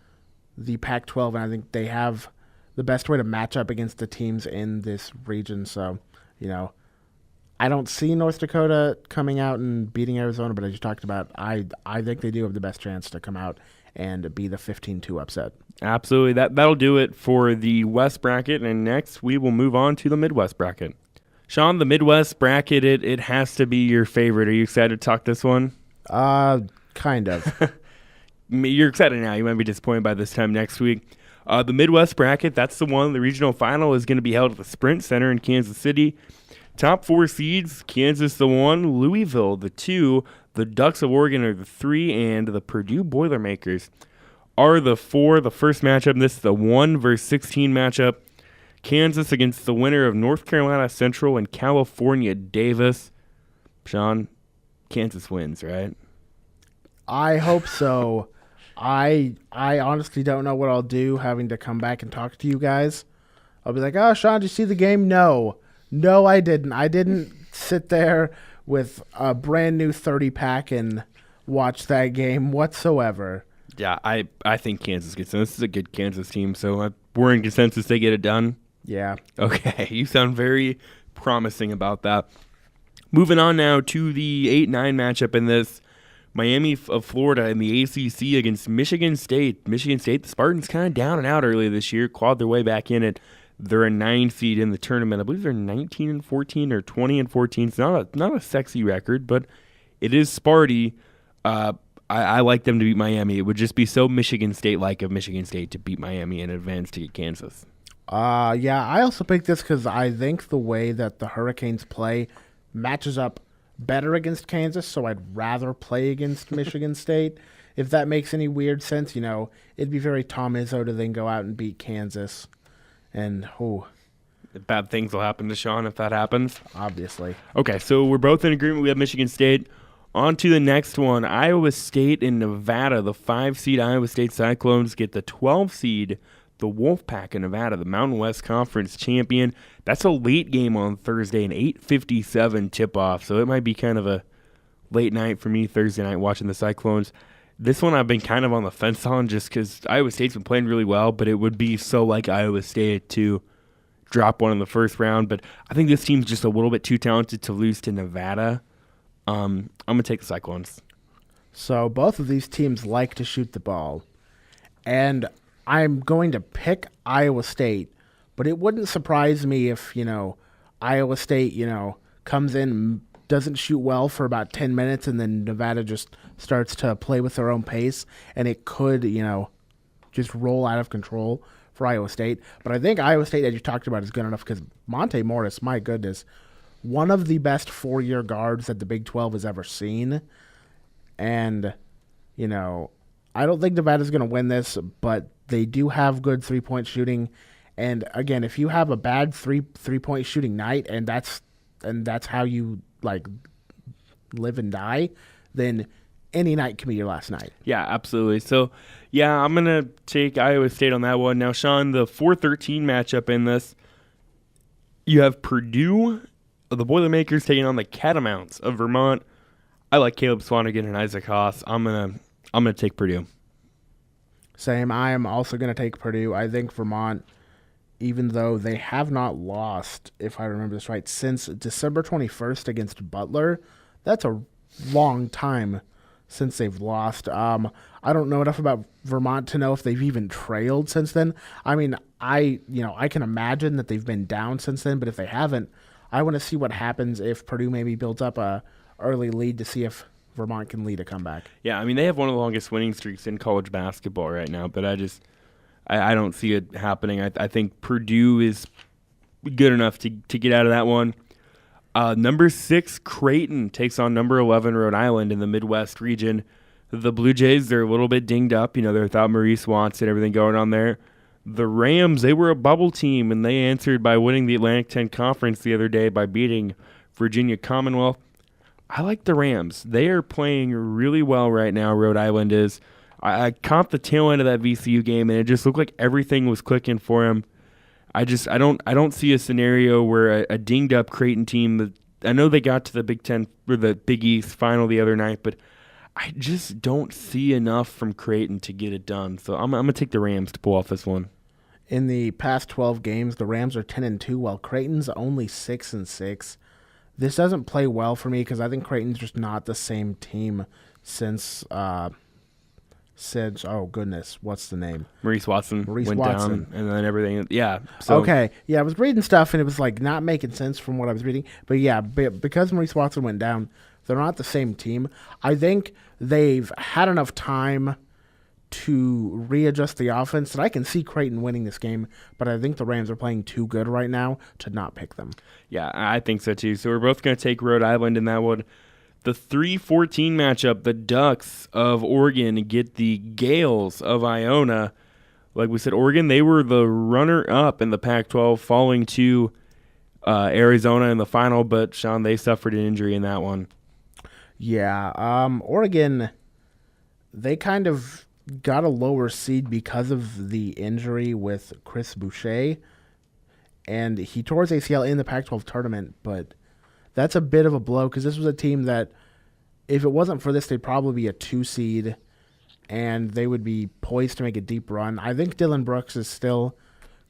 the Pac-12, and I think they have the best way to match up against the teams in this region. So, I don't see North Dakota coming out and beating Arizona, but as you talked about, I think they do have the best chance to come out and be the 15-2 upset. Absolutely. That'll do it for the West bracket, and next we will move on to the Midwest bracket. Sean, the Midwest bracket, it has to be your favorite. Are you excited to talk this one? Kind of. You're excited now. You might be disappointed by this time next week. The Midwest bracket, that's the one. The regional final is going to be held at the Sprint Center in Kansas City. Top 4 seeds, Kansas the 1, Louisville the 2, the Ducks of Oregon are the 3, and the Purdue Boilermakers are the 4. The first matchup, this is the 1 versus 16 matchup. Kansas against the winner of North Carolina Central and California Davis. Sean, Kansas wins, right? I hope so. I honestly don't know what I'll do having to come back and talk to you guys. I'll be like, oh, Sean, did you see the game? No, I didn't. I didn't sit there with a brand new 30-pack and watch that game whatsoever. Yeah, I think Kansas gets in. This is a good Kansas team, so we're in consensus they get it done. Yeah. Okay, you sound very promising about that. Moving on now to the 8-9 matchup in this. Miami of Florida in the ACC against Michigan State. Michigan State, the Spartans kind of down and out early this year, clawed their way back in it. They're a 9 seed in the tournament. I believe they're 19-14 or 20-14. It's not a sexy record, but it is Sparty. I like them to beat Miami. It would just be so Michigan State-like of Michigan State to beat Miami and advance to get Kansas. Yeah, I also picked this because I think the way that the Hurricanes play matches up better against Kansas, so I'd rather play against Michigan State. If that makes any weird sense, it'd be very Tom Izzo to then go out and beat Kansas. And, bad things will happen to Sean if that happens. Obviously. Okay, so we're both in agreement. We have Michigan State. On to the next one. Iowa State and Nevada. The 5-seed Iowa State Cyclones get the 12-seed, the Wolfpack of Nevada, the Mountain West Conference champion. That's a late game on Thursday, an 8:57 tip-off, so it might be kind of a late night for me Thursday night watching the Cyclones. This one I've been kind of on the fence on just because Iowa State's been playing really well, but it would be so like Iowa State to drop one in the first round. But I think this team's just a little bit too talented to lose to Nevada. I'm going to take the Cyclones. So both of these teams like to shoot the ball, and I'm going to pick Iowa State, but it wouldn't surprise me if, Iowa State, comes in, doesn't shoot well for about 10 minutes, and then Nevada just starts to play with their own pace, and it could, just roll out of control for Iowa State. But I think Iowa State, as you talked about, is good enough because Monte Morris, my goodness, one of the best 4-year guards that the Big 12 has ever seen. And, I don't think Nevada's going to win this, but they do have good three-point shooting. And again, if you have a bad three-point shooting night and that's how you live and die, then any night can be your last night. Yeah, absolutely. So, yeah, I'm going to take Iowa State on that one. Now, Sean, the 4-13 matchup in this, you have Purdue, the Boilermakers, taking on the Catamounts of Vermont. I like Caleb Swanigan and Isaac Haas. I'm gonna take Purdue. Same. I am also going to take Purdue. I think Vermont, even though they have not lost, if I remember this right, since December 21st against Butler, that's a long time since they've lost. I don't know enough about Vermont to know if they've even trailed since then. I mean, I can imagine that they've been down since then, but if they haven't, I want to see what happens if Purdue maybe builds up a early lead to see if Vermont can lead a comeback. Yeah, I mean, they have one of the longest winning streaks in college basketball right now, but I don't see it happening. I think Purdue is good enough to get out of that one. Number 6, Creighton takes on number 11, Rhode Island in the Midwest region. The Blue Jays, they're a little bit dinged up. They're without Maurice Watson, everything going on there. The Rams, they were a bubble team, and they answered by winning the Atlantic 10 Conference the other day by beating Virginia Commonwealth. I like the Rams. They are playing really well right now, Rhode Island is. I caught the tail end of that VCU game, and it just looked like everything was clicking for him. I don't see a scenario where a dinged-up Creighton team, I know they got to the Big Ten or the Big East final the other night, but I just don't see enough from Creighton to get it done. So I'm going to take the Rams to pull off this one. In the past 12 games, the Rams are 10-2, while Creighton's only 6-6. This doesn't play well for me because I think Creighton's just not the same team since oh goodness, what's the name? Maurice Watson went down, and then everything. Yeah. So. Okay. Yeah, I was reading stuff and it was not making sense from what I was reading. But yeah, because Maurice Watson went down, they're not the same team. I think they've had enough time to readjust the offense. And I can see Creighton winning this game, but I think the Rams are playing too good right now to not pick them. Yeah, I think so too. So we're both going to take Rhode Island in that one. The 3-14 matchup, the Ducks of Oregon get the Gales of Iona. Like we said, Oregon, they were the runner-up in the Pac-12, falling to Arizona in the final, but, Sean, they suffered an injury in that one. Yeah, Oregon, they kind of got a lower seed because of the injury with Chris Boucher, and he tore his ACL in the Pac-12 tournament, but that's a bit of a blow because this was a team that, if it wasn't for this, they'd probably be a 2 seed, and they would be poised to make a deep run. I think Dylan Brooks is still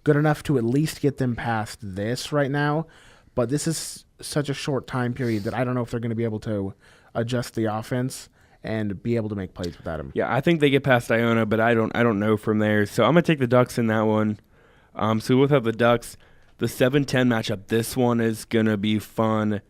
good enough to at least get them past this right now, but this is such a short time period that I don't know if they're going to be able to adjust the offense and be able to make plays without him. Yeah, I think they get past Iona, but I don't know from there. So I'm going to take the Ducks in that one. So we'll have the Ducks. The 7-10 matchup, this one is going to be fun.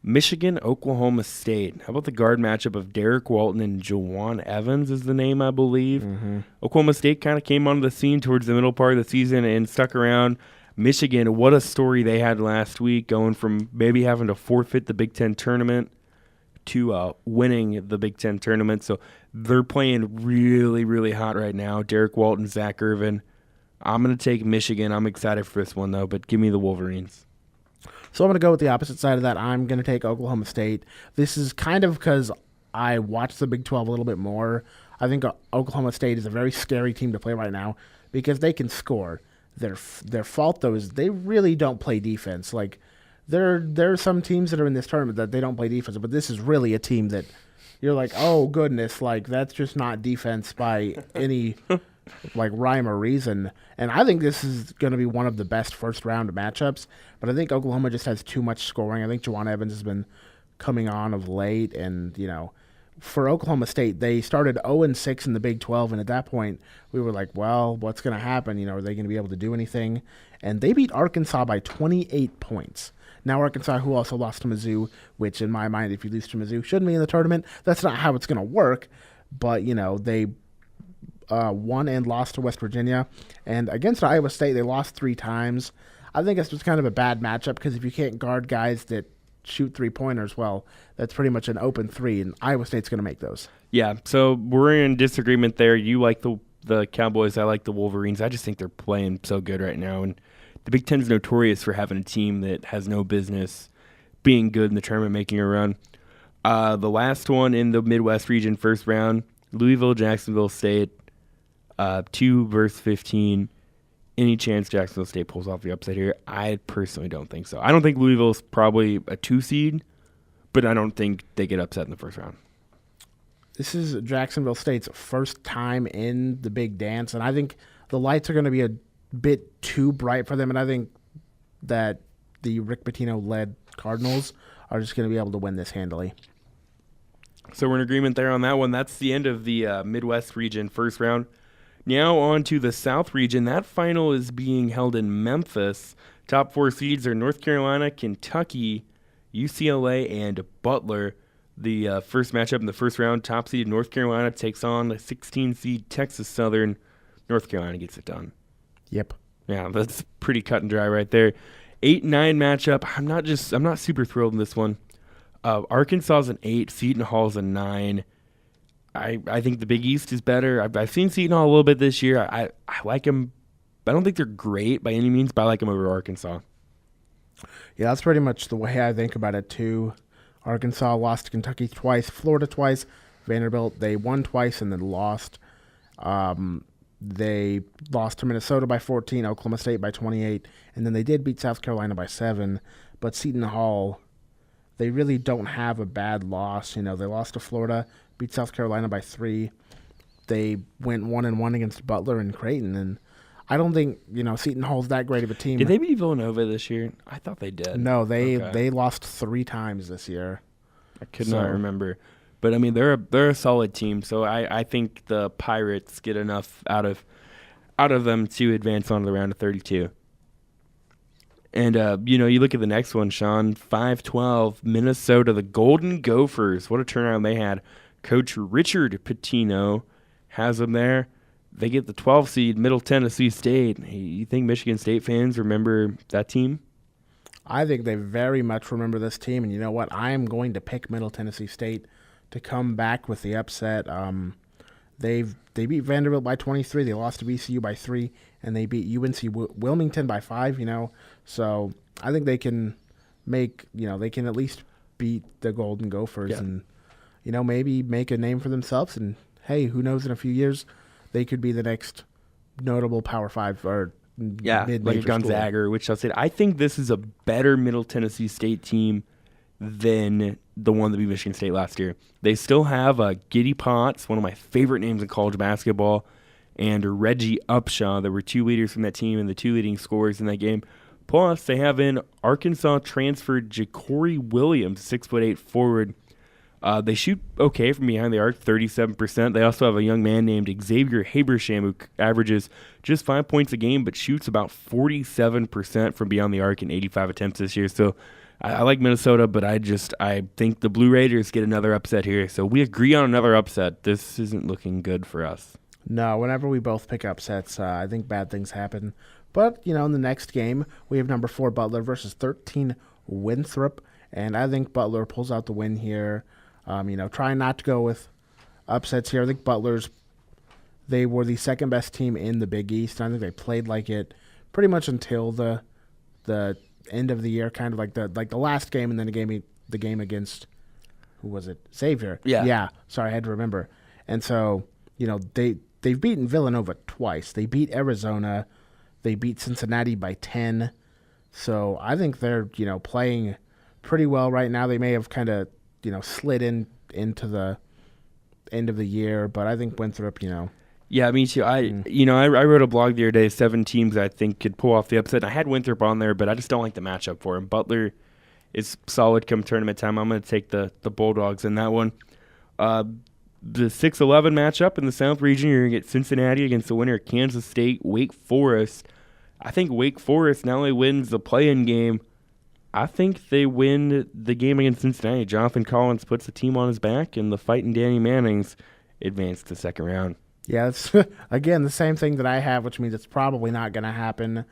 Michigan, Oklahoma State. How about the guard matchup of Derek Walton and Jawan Evans is the name, I believe. Mm-hmm. Oklahoma State kind of came onto the scene towards the middle part of the season and stuck around. Michigan, what a story they had last week, going from maybe having to forfeit the Big Ten tournament to winning the Big Ten tournament. So they're playing really, really hot right now. Derek Walton, Zach Irvin. I'm going to take Michigan. I'm excited for this one, though, but give me the Wolverines. So I'm going to go with the opposite side of that. I'm going to take Oklahoma State. This is kind of because I watched the Big 12 a little bit more. I think Oklahoma State is a very scary team to play right now because they can score. Their fault, though, is they really don't play defense. Like, there are some teams that are in this tournament that they don't play defense, but this is really a team that you're like, oh, goodness, like, that's just not defense by any like rhyme or reason. And I think this is going to be one of the best first-round matchups, but I think Oklahoma just has too much scoring. I think Jawan Evans has been coming on of late, and, you know, for Oklahoma State, they started 0-6 in the Big 12, and at that point, we were like, well, what's going to happen? You know, are they going to be able to do anything? And they beat Arkansas by 28 points. Now Arkansas, who also lost to Mizzou, which in my mind, if you lose to Mizzou, shouldn't be in the tournament. That's not how it's going to work. But, you know, they won and lost to West Virginia. And against Iowa State, they lost 3 times. I think it's just kind of a bad matchup because if you can't guard guys that shoot 3-pointers, well, that's pretty much an open 3, and Iowa State's going to make those. Yeah, so we're in disagreement there. You like the Cowboys, I like the Wolverines. I just think they're playing so good right now, and the Big Ten is notorious for having a team that has no business being good in the tournament, making a run. The last one in the Midwest region, first round, Louisville, Jacksonville State, 2 versus 15. Any chance Jacksonville State pulls off the upset here? I personally don't think so. I don't think Louisville's probably a 2 seed, but I don't think they get upset in the first round. This is Jacksonville State's first time in the big dance, and I think the lights are going to be a bit too bright for them, and I think that the Rick Pitino-led Cardinals are just going to be able to win this handily. So we're in agreement there on that one. That's the end of the Midwest region first round. Now on to the South region. That final is being held in Memphis. Top 4 seeds are North Carolina, Kentucky, UCLA, and Butler. The first matchup in the first round, top seed North Carolina takes on the 16 seed Texas Southern. North Carolina gets it done. Yep. Yeah, that's pretty cut and dry right there. 8-9 matchup. I'm not super thrilled in this one. Arkansas is an 8, Seton Hall's a 9. I think the Big East is better. I've seen Seton Hall a little bit this year. I like them. I don't think they're great by any means, but I like them over Arkansas. Yeah, that's pretty much the way I think about it, too. Arkansas lost to Kentucky twice, Florida twice, Vanderbilt, they won twice and then lost. They lost to Minnesota by 14, Oklahoma State by 28, and then they did beat South Carolina by 7. But Seton Hall, they really don't have a bad loss. You know, they lost to Florida, beat South Carolina by 3. They went 1-1 against Butler and Creighton, and I don't think, you know, Seton Hall's that great of a team. Did they beat Villanova this year? I thought they did. No, they lost 3 times this year. I could not remember. But, I mean, they're a solid team, so I think the Pirates get enough out of them to advance on to the round of 32. And, you look at the next one, Sean, 5-12, Minnesota, the Golden Gophers. What a turnaround they had. Coach Richard Pitino has them there. They get the 12 seed, Middle Tennessee State. You think Michigan State fans remember that team? I think they very much remember this team, and you know what? I am going to pick Middle Tennessee State to come back with the upset. They beat Vanderbilt by 23. They lost to VCU by 3, and they beat UNC Wilmington by 5. So I think they can they can at least beat the Golden Gophers and maybe make a name for themselves. And hey, who knows? In a few years, they could be the next notable Power 5 or mid-major like Gonzaga or Wichita State. I think this is a better Middle Tennessee State team than the one that beat Michigan State last year. They still have Giddy Potts, one of my favorite names in college basketball, and Reggie Upshaw. There were 2 leaders from that team and the 2 leading scorers in that game. Plus, they have in Arkansas transferred Ja'Cory Williams, 6'8" forward. They shoot okay from behind the arc, 37%. They also have a young man named Xavier Habersham who averages just 5 points a game but shoots about 47% from beyond the arc in 85 attempts this year. So I like Minnesota, but I think the Blue Raiders get another upset here. So we agree on another upset. This isn't looking good for us. No, whenever we both pick upsets, I think bad things happen. But, in the next game, we have number 4 Butler versus 13 Winthrop. And I think Butler pulls out the win here. Trying not to go with upsets here. I think they were the second best team in the Big East. I think they played like it pretty much until the end of the year, kind of like the last game, and then the game against, who was it? Xavier. Yeah. Sorry, I had to remember. And so, they've beaten Villanova twice. They beat Arizona. They beat Cincinnati by 10. So I think they're, playing pretty well right now. They may have kind of, slid into the end of the year, but I think Winthrop, Yeah, me too. I wrote a blog the other day, 7 teams I think could pull off the upset. I had Winthrop on there, but I just don't like the matchup for him. Butler is solid come tournament time. I'm going to take the Bulldogs in that one. The 6-11 matchup in the South region, you're going to get Cincinnati against the winner of Kansas State, Wake Forest. I think Wake Forest not only wins the play-in game, I think they win the game against Cincinnati. Jonathan Collins puts the team on his back, and the fighting Danny Mannings advance to the second round. Yeah, it's, again, the same thing that I have, which means it's probably not going to happen.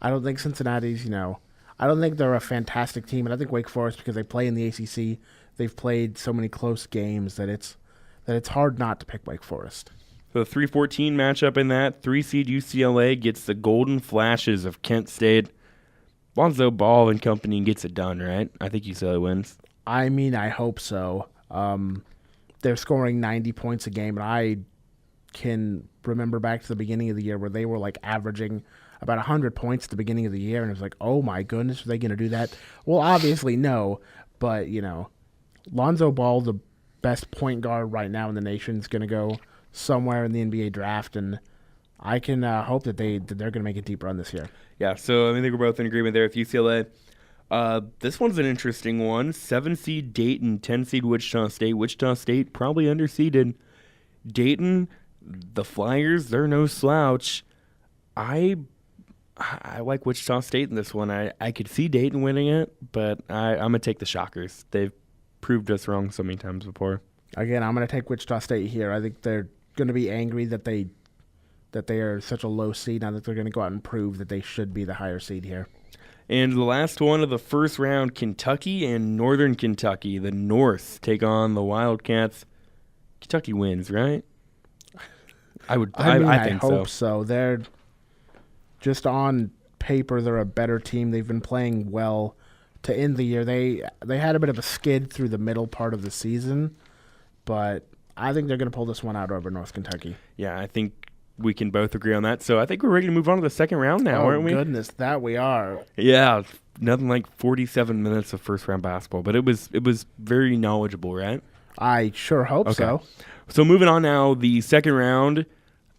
I don't think Cincinnati's, I don't think they're a fantastic team, and I think Wake Forest, because they play in the ACC, they've played so many close games that it's hard not to pick Wake Forest. So the 3-14 matchup in that, 3-seed UCLA gets the Golden Flashes of Kent State. Lonzo Ball and company gets it done, right? I think UCLA wins. I mean, I hope so. They're scoring 90 points a game, and I can remember back to the beginning of the year where they were like averaging about 100 points at the beginning of the year, and it was like, oh my goodness, are they going to do that? Well, obviously no, but Lonzo Ball, the best point guard right now in the nation, is going to go somewhere in the NBA draft, and I can hope that they're going to make a deep run this year. Yeah, so I think we're both in agreement there with UCLA. This one's an interesting one. 7-seed Dayton, 10-seed Wichita State. Wichita State probably underseeded. Dayton, the Flyers, they're no slouch. I like Wichita State in this one. I could see Dayton winning it, but I'm going to take the Shockers. They've proved us wrong so many times before. Again, I'm going to take Wichita State here. I think they're going to be angry that they are such a low seed. I think they're going to go out and prove that they should be the higher seed here. And the last one of the first round, Kentucky and Northern Kentucky. The North take on the Wildcats. Kentucky wins, right? I think hope so. They're just on paper, they're a better team. They've been playing well to end the year. They had a bit of a skid through the middle part of the season, but I think they're going to pull this one out over North Kentucky. Yeah, I think we can both agree on that. So I think we're ready to move on to the second round now, aren't we? Oh, goodness, that we are. Yeah, nothing like 47 minutes of first-round basketball, but it was very knowledgeable, right? I sure hope so. So moving on now, the second round,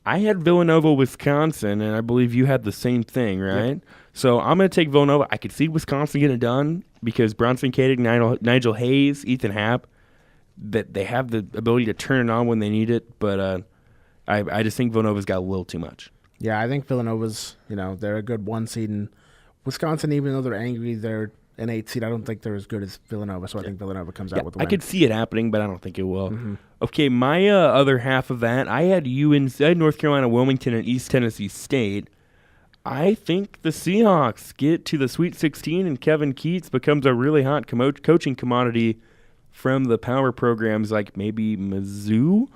I had Villanova, Wisconsin, and I believe you had the same thing, right? Yep. So I'm going to take Villanova. I could see Wisconsin getting it done because Bronson Koenig, Nigel Hayes, Ethan Happ, that they have the ability to turn it on when they need it, but I just think Villanova's got a little too much. Yeah, I think Villanova's, they're a good 1 seed. And Wisconsin, even though they're angry, they're an 8 seed. I don't think they're as good as Villanova, so I think Villanova comes out with a win. I could see it happening, but I don't think it will. Okay, my other half of that, I had North Carolina, Wilmington, and East Tennessee State. I think the Seahawks get to the Sweet 16, and Kevin Keats becomes a really hot coaching commodity from the power programs like maybe Mizzou.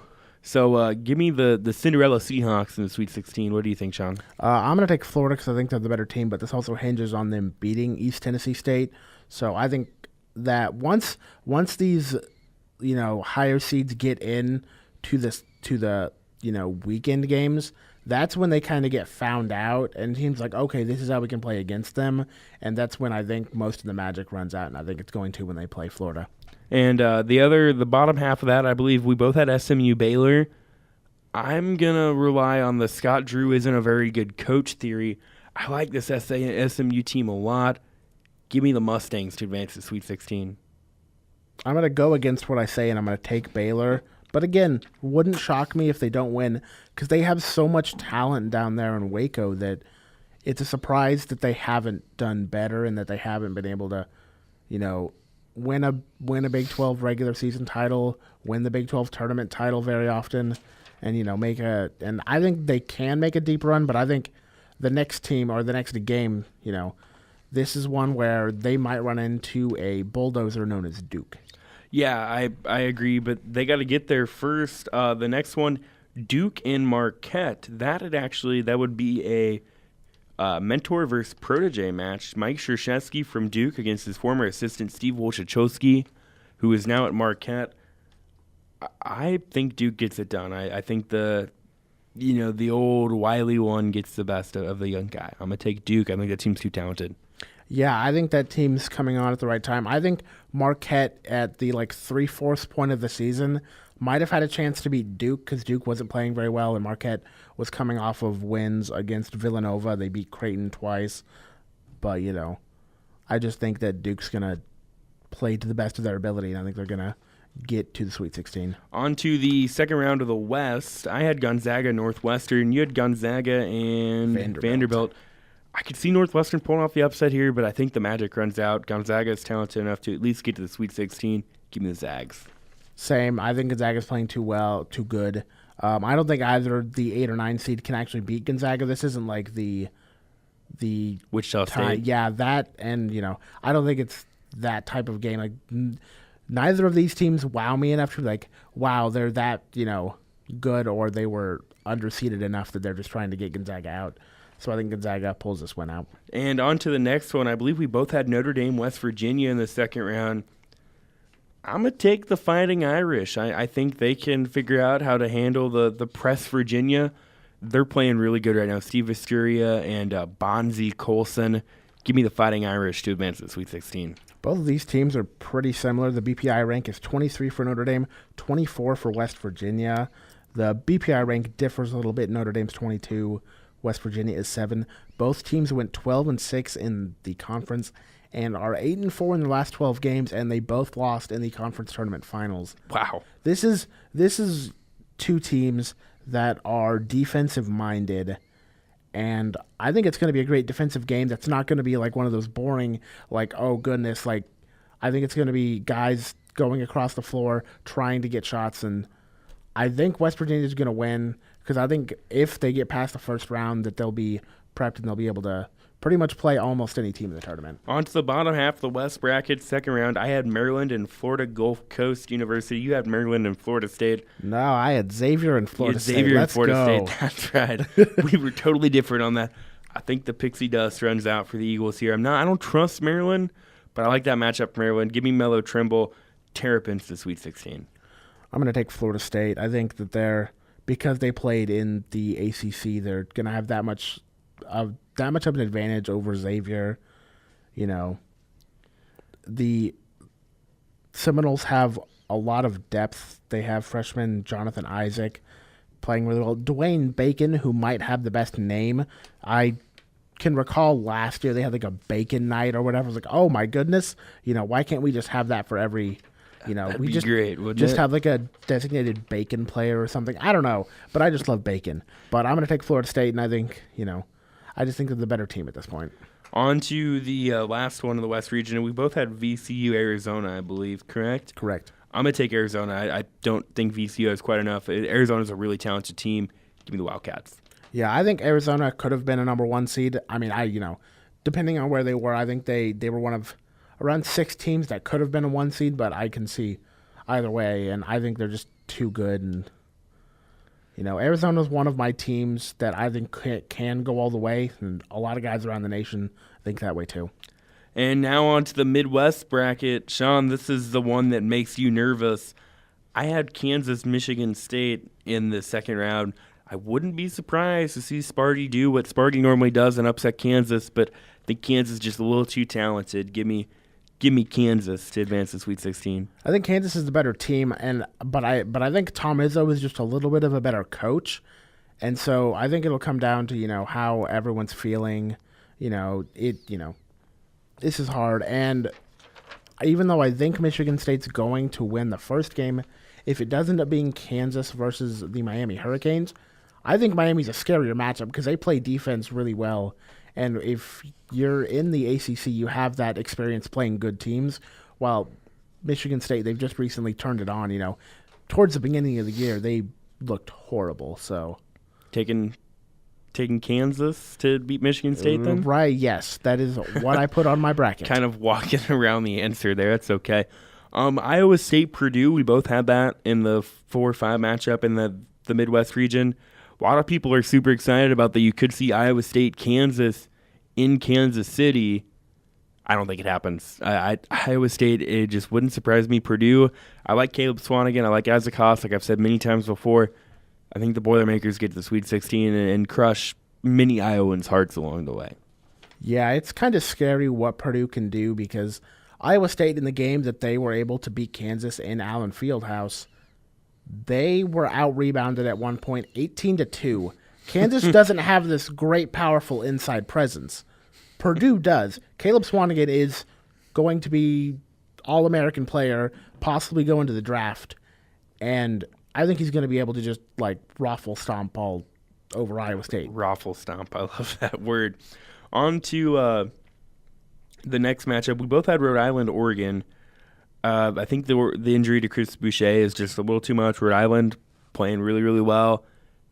So give me the Cinderella Seahawks in the Sweet 16. What do you think, Sean? I'm going to take Florida because I think they're the better team, but this also hinges on them beating East Tennessee State. So I think that once these higher seeds get in to the weekend games, that's when they kind of get found out, and teams like, okay, this is how we can play against them, and that's when I think most of the magic runs out, and I think it's going to when they play Florida. And the bottom half of that, I believe we both had SMU Baylor. I'm going to rely on the Scott Drew isn't a very good coach theory. I like this SMU team a lot. Give me the Mustangs to advance to Sweet 16. I'm going to go against what I say, and I'm going to take Baylor. But again, wouldn't shock me if they don't win because they have so much talent down there in Waco that it's a surprise that they haven't done better and that they haven't been able to, win a Big 12 regular season title, win the Big 12 tournament title very often, and and I think they can make a deep run. But I think the next team or the next game, this is one where they might run into a bulldozer known as Duke. Yeah, I agree, but they got to get there first. The next one, Duke and Marquette. That would be a mentor versus protege match. Mike Krzyzewski from Duke against his former assistant Steve Wolszczowski, who is now at Marquette. I think Duke gets it done. I think the old wily one gets the best of the young guy. I'm gonna take Duke. I think that team's too talented. Yeah, I think that team's coming on at the right time. I think Marquette at the 3/4 point of the season might have had a chance to beat Duke because Duke wasn't playing very well, and Marquette was coming off of wins against Villanova. They beat Creighton twice. But, I just think that Duke's going to play to the best of their ability, and I think they're going to get to the Sweet 16. On to the second round of the West. I had Gonzaga, Northwestern. You had Gonzaga and Vanderbilt. I could see Northwestern pulling off the upset here, but I think the magic runs out. Gonzaga is talented enough to at least get to the Sweet 16. Give me the Zags. Same. I think Gonzaga's playing too well, too good. I don't think either the 8 or 9 seed can actually beat Gonzaga. This isn't like the Wichita State. Yeah, that, and I don't think it's that type of game. Like neither of these teams wow me enough to be like, wow, they're that good, or they were underseeded enough that they're just trying to get Gonzaga out. So I think Gonzaga pulls this one out. And on to the next one. I believe we both had Notre Dame, West Virginia in the second round. I'm going to take the Fighting Irish. I think they can figure out how to handle the press Virginia. They're playing really good right now. Steve Asturia and Bonzi Colson. Give me the Fighting Irish to advance to the Sweet 16. Both of these teams are pretty similar. The BPI rank is 23 for Notre Dame, 24 for West Virginia. The BPI rank differs a little bit. Notre Dame's 22. West Virginia is 7. Both teams went 12-6 in the conference and are 8-4 in their last 12 games, and they both lost in the conference tournament finals. Wow. This is two teams that are defensive minded, and I think it's going to be a great defensive game. That's not going to be like one of those boring, like, oh goodness, like I think it's going to be guys going across the floor trying to get shots, and I think West Virginia is going to win. Because I think if they get past the first round, that they'll be prepped and they'll be able to pretty much play almost any team in the tournament. On to the bottom half of the West bracket, second round. I had Maryland and Florida Gulf Coast University. You had Maryland and Florida State. No, I had Xavier and Florida State. Xavier Let's and Florida go. State. That's right. We were totally different on that. I think the pixie dust runs out for the Eagles here. I don't trust Maryland, but I like that matchup for Maryland. Give me Melo Trimble, Terrapins to the Sweet 16. I'm going to take Florida State. I think that because they played in the ACC, they're going to have that much of an advantage over Xavier. The Seminoles have a lot of depth. They have freshman Jonathan Isaac playing really well. Dwayne Bacon, who might have the best name. I can recall last year they had like a bacon night or whatever. I was like, oh my goodness, why can't we just have that for every That'd we be just great, wouldn't just it? have like a designated bacon player or something. I don't know, but I just love bacon. But I'm going to take Florida State, and I think, I just think they're the better team at this point. On to the last one in the West region, and we both had VCU Arizona, I believe, correct? Correct. I'm going to take Arizona. I don't think VCU has quite enough. Arizona's a really talented team. Give me the Wildcats. Yeah, I think Arizona could have been a number 1 seed. I mean, depending on where they were, I think they were one of around 6 teams that could have been a 1 seed, but I can see either way, and I think they're just too good. And Arizona's one of my teams that I think can go all the way, and a lot of guys around the nation think that way too. And now on to the Midwest bracket. Sean, this is the one that makes you nervous. I had Kansas, Michigan State in the second round. I wouldn't be surprised to see Sparty do what Sparty normally does and upset Kansas, but I think Kansas is just a little too talented. Give me Kansas to advance to Sweet 16. I think Kansas is the better team, but I think Tom Izzo is just a little bit of a better coach, and so I think it'll come down to how everyone's feeling. This is hard, and even though I think Michigan State's going to win the first game, if it does end up being Kansas versus the Miami Hurricanes, I think Miami's a scarier matchup because they play defense really well. And if you're in the ACC, you have that experience playing good teams. While Michigan State, they've just recently turned it on. Towards the beginning of the year, they looked horrible. So taking Kansas to beat Michigan State then? Right, yes. That is what I put on my bracket. Kind of walking around the answer there. That's okay. Iowa State, Purdue, we both had that in the 4-5 matchup in the Midwest region. A lot of people are super excited about that. You could see Iowa State, Kansas in Kansas City. I don't think it happens. Iowa State, it just wouldn't surprise me. Purdue, I like Caleb Swanigan. I like Isaac Haas, like I've said many times before. I think the Boilermakers get to the Sweet 16 and crush many Iowans' hearts along the way. Yeah, it's kind of scary what Purdue can do because Iowa State in the game that they were able to beat Kansas in Allen Fieldhouse, they were out-rebounded at one point 18-2. Kansas doesn't have this great, powerful inside presence. Purdue does. Caleb Swanigan is going to be All-American player, possibly go into the draft, and I think he's going to be able to just, raffle stomp all over Iowa State. Raffle stomp. I love that word. On to the next matchup. We both had Rhode Island, Oregon. I think the injury to Chris Boucher is just a little too much. Rhode Island playing really, really well.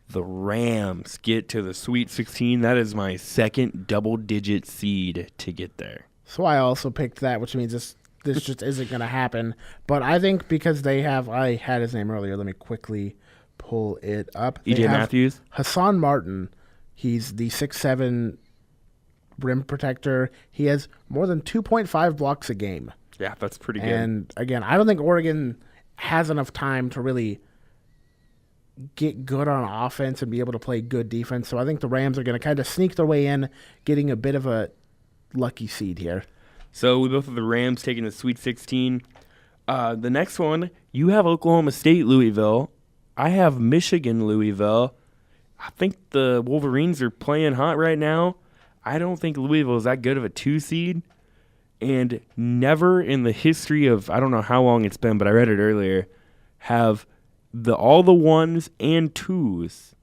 The Rams get to the Sweet 16. That is my second double-digit seed to get there. So I also picked that, which means this just isn't going to happen. But I think because I had his name earlier. Let me quickly pull it up. EJ Matthews? Hassan Martin. He's the 6'7" rim protector. He has more than 2.5 blocks a game. Yeah, that's pretty good. And again, I don't think Oregon has enough time to really get good on offense and be able to play good defense. So I think the Rams are going to kind of sneak their way in, getting a bit of a lucky seed here. So we both have the Rams taking the Sweet 16. The next one, you have Oklahoma State, Louisville. I have Michigan, Louisville. I think the Wolverines are playing hot right now. I don't think Louisville is that good of a 2 seed. And never in the history of, I don't know how long it's been, but I read it earlier, have all the 1s and 2s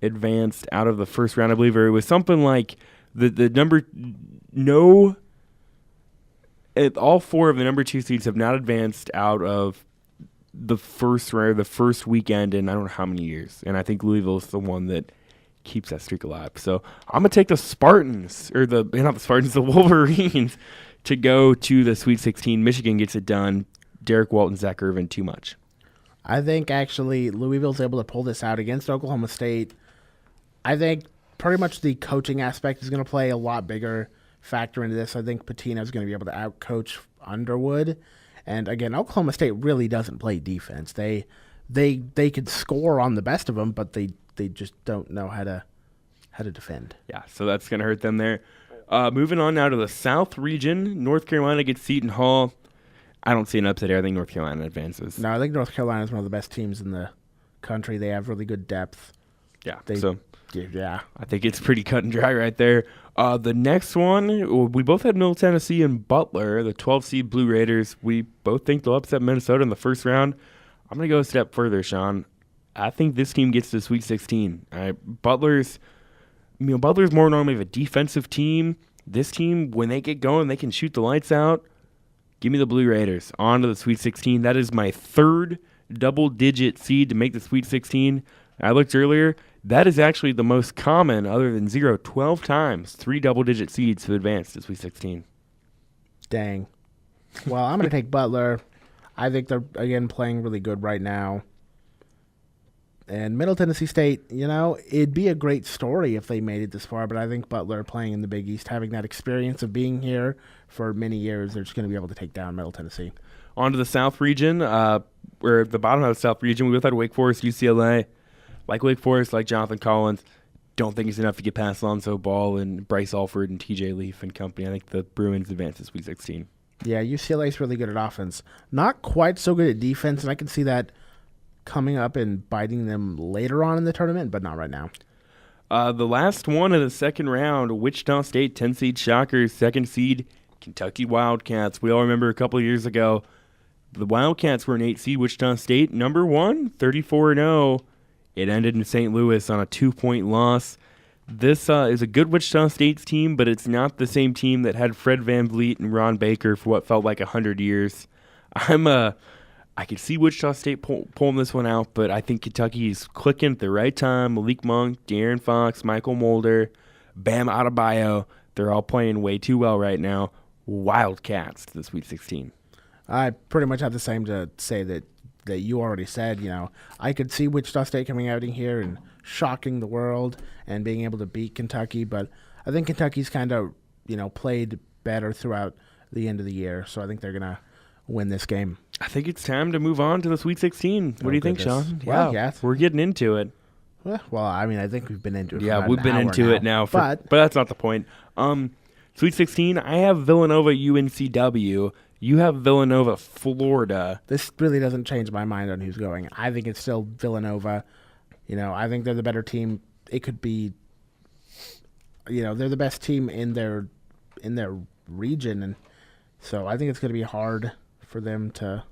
advanced out of the first round. I believe it was something like the number all 4 of the number 2 seeds have not advanced out of the first round, the first weekend in I don't know how many years. And I think Louisville is the one that keeps that streak alive. So I'm going to take the Spartans, or the Wolverines, to go to the Sweet 16. Michigan gets it done. Derek Walton, Zach Irvin, too much. I think actually Louisville's able to pull this out against Oklahoma State. I think pretty much the coaching aspect is going to play a lot bigger factor into this. I think Pitino's going to be able to outcoach Underwood. And again, Oklahoma State really doesn't play defense. They could score on the best of them, but they just don't know how to defend. Yeah, so that's going to hurt them there. Moving on now to the South region. North Carolina gets Seton Hall. I don't see an upset here. I think North Carolina advances. No, I think North Carolina is one of the best teams in the country. They have really good depth. Yeah, yeah. I think it's pretty cut and dry right there. The next one, we both had Middle Tennessee and Butler, the 12-seed Blue Raiders. We both think they'll upset Minnesota in the first round. I'm going to go a step further, Sean. I think this team gets to the Sweet 16. Butler's more normally of a defensive team. This team, when they get going, they can shoot the lights out. Give me the Blue Raiders on to the Sweet 16. That is my third double-digit seed to make the Sweet 16. I looked earlier. That is actually the most common, other than 0, 12 times, 3 double-digit seeds to advance to Sweet 16. Dang. Well, I'm going to take Butler. I think they're, again, playing really good right now. And Middle Tennessee State, it'd be a great story if they made it this far, but I think Butler playing in the Big East, having that experience of being here for many years, they're just going to be able to take down Middle Tennessee. On to the South region, or the bottom of the South region, we both had Wake Forest, UCLA. Like Wake Forest, like Jonathan Collins, don't think it's enough to get past Lonzo Ball and Bryce Alford and TJ Leaf and company. I think the Bruins advance to Sweet 16. Yeah, UCLA's really good at offense. Not quite so good at defense, and I can see that coming up and biting them later on in the tournament, but not right now. The last one of the second round, Wichita State, 10 seed Shockers, second seed Kentucky Wildcats. We all remember a couple of years ago, the Wildcats were an 8 seed, Wichita State, number 1, 34-0. It ended in St. Louis on a 2-point loss. This is a good Wichita State's team, but it's not the same team that had Fred VanVleet and Ron Baker for what felt like 100 years. I could see Wichita State pulling this one out, but I think Kentucky's clicking at the right time. Malik Monk, De'Aaron Fox, Michael Mulder, Bam Adebayo, they're all playing way too well right now. Wildcats to the Sweet 16. I pretty much have the same to say that you already said. I could see Wichita State coming out in here and shocking the world and being able to beat Kentucky, but I think Kentucky's kind of, played better throughout the end of the year, so I think they're going to win this game. I think it's time to move on to the Sweet 16. What do you think, Sean? Well, yeah. We're getting into it. Well, I think we've been into it. Yeah, we've been into it now. But that's not the point. Sweet 16, I have Villanova UNCW. You have Villanova Florida. This really doesn't change my mind on who's going. I think it's still Villanova. I think they're the better team. It could be, they're the best team in their region, and so I think it's going to be hard for them to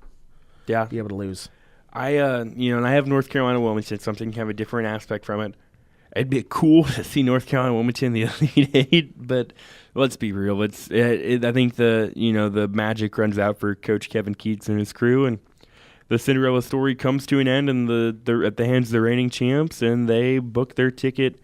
be able to lose. And I have North Carolina Wilmington, so I'm thinking kind of a different aspect from it. It'd be cool to see North Carolina Wilmington in the Elite Eight, but let's be real. I think the magic runs out for Coach Kevin Keats and his crew, and the Cinderella story comes to an end at the hands of the reigning champs, and they book their ticket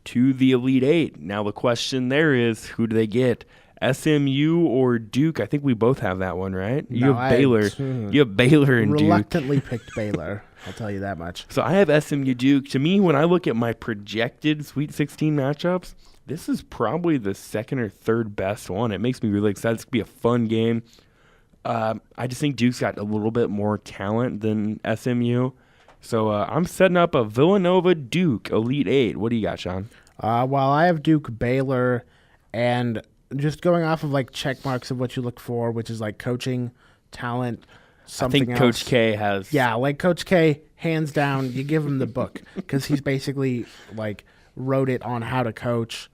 to the Elite Eight. Now the question there is, who do they get? SMU or Duke? I think we both have that one, right? No, you have Baylor. You have Baylor and Duke. Reluctantly picked Baylor. I'll tell you that much. So I have SMU Duke. To me, when I look at my projected Sweet 16 matchups, this is probably the second or third best one. It makes me really excited. It's going to be a fun game. I just think Duke's got a little bit more talent than SMU. So I'm setting up a Villanova-Duke Elite Eight. What do you got, Sean? Well, I have Duke, Baylor, and just going off of check marks of what you look for, which is coaching, talent, something else. I think Coach K has. Yeah, Coach K, hands down, you give him the book because he's basically wrote it on how to coach.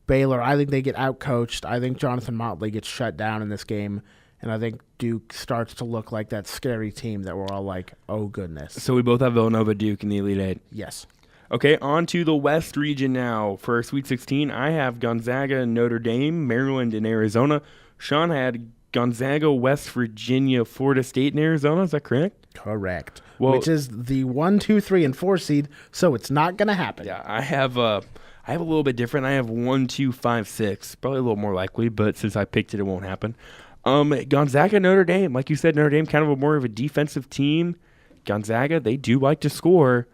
Baylor, I think they get out-coached. I think Jonathan Motley gets shut down in this game, and I think Duke starts to look like that scary team that we're all like, oh, goodness. So we both have Villanova Duke in the Elite Eight. Yes. Okay, on to the West region now. For Sweet 16, I have Gonzaga, Notre Dame, Maryland, and Arizona. Sean had Gonzaga, West Virginia, Florida State, and Arizona. Is that correct? Correct. Well, which is the 1, 2, 3, and 4 seed, so it's not going to happen. Yeah, I have a little bit different. I have 1, 2, 5, 6. Probably a little more likely, but since I picked it, it won't happen. Gonzaga, Notre Dame. Like you said, Notre Dame kind of more of a defensive team. Gonzaga, they do like to score.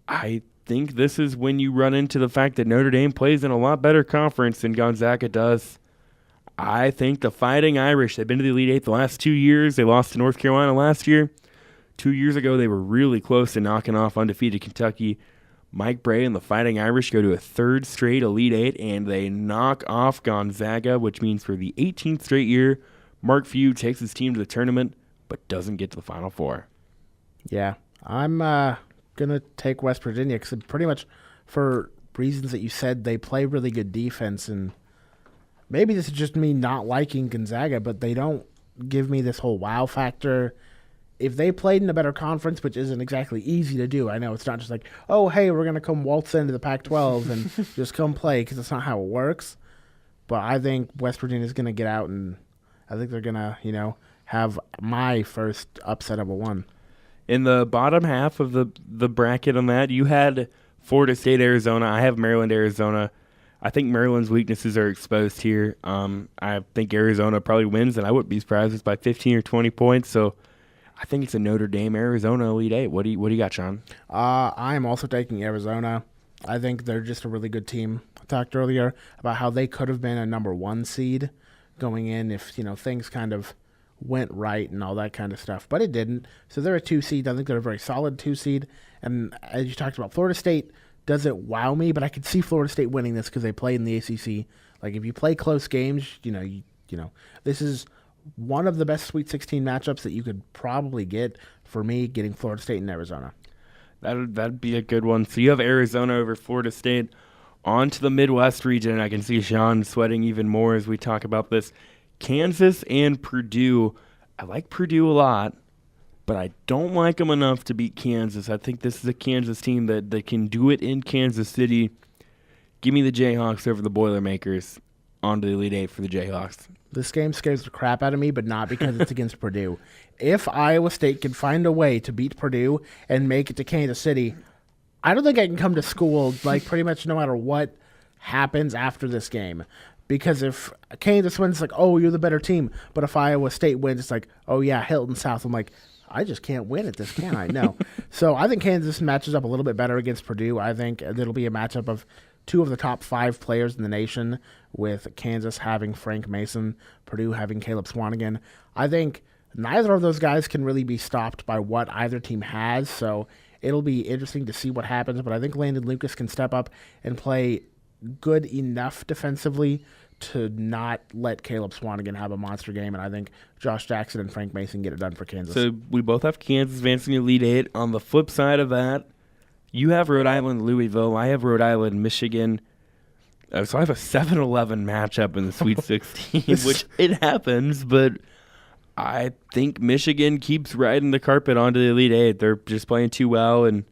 I think this is when you run into the fact that Notre Dame plays in a lot better conference than Gonzaga does. I think the Fighting Irish, they've been to the Elite Eight the last 2 years. They lost to North Carolina last year. 2 years ago, they were really close to knocking off undefeated Kentucky. Mike Bray and the Fighting Irish go to a third straight Elite Eight, and they knock off Gonzaga, which means for the 18th straight year, Mark Few takes his team to the tournament but doesn't get to the Final Four. Yeah, I'm going to take West Virginia because pretty much for reasons that you said, they play really good defense, and maybe this is just me not liking Gonzaga, but they don't give me this whole wow factor. If they played in a better conference, which isn't exactly easy to do, I know it's not just oh, hey, we're going to come waltz into the Pac-12 and just come play, because that's not how it works. but I think West Virginia is going to get out, and I think they're going to, have my first upset of a one. In the bottom half of the bracket on that, you had Florida State, Arizona. I have Maryland, Arizona. I think Maryland's weaknesses are exposed here. I think Arizona probably wins, and I wouldn't be surprised if it's by 15 or 20 points. So I think it's a Notre Dame, Arizona Elite Eight. What do you got, Sean? I am also taking Arizona. I think they're just a really good team. I talked earlier about how they could have been a number 1 seed going in if things kind of went right and all that kind of stuff, but it didn't. So they're a 2 seed. I think they're a very solid 2 seed. And as you talked about, Florida State doesn't wow me, but I could see Florida State winning this because they play in the ACC. Like if you play close games, this is one of the best Sweet 16 matchups that you could probably get. For me, getting Florida State and Arizona. That'd be a good one. So you have Arizona over Florida State. On to the Midwest region. I can see Sean sweating even more as we talk about this. Kansas and Purdue. I like Purdue a lot, but I don't like them enough to beat Kansas. I think this is a Kansas team that can do it in Kansas City. Give me the Jayhawks over the Boilermakers. On to the Elite Eight for the Jayhawks. This game scares the crap out of me, but not because it's against Purdue. If Iowa State can find a way to beat Purdue and make it to Kansas City, I don't think I can come to school pretty much no matter what happens after this game. Because if Kansas wins, it's like, oh, you're the better team. But if Iowa State wins, it's like, oh, yeah, Hilton South. I'm like, I just can't win at this, can I? No. So I think Kansas matches up a little bit better against Purdue. I think it'll be a matchup of 2 of the top 5 players in the nation, with Kansas having Frank Mason, Purdue having Caleb Swanigan. I think neither of those guys can really be stopped by what either team has, so it'll be interesting to see what happens. But I think Landon Lucas can step up and play good enough defensively to not let Caleb Swanigan have a monster game, and I think Josh Jackson and Frank Mason get it done for Kansas. So we both have Kansas advancing to Elite Eight. On the flip side of that, you have Rhode Island, Louisville. I have Rhode Island, Michigan. So I have a 7-11 matchup in the Sweet 16, which it happens, but I think Michigan keeps riding the carpet onto the Elite Eight. They're just playing too well, and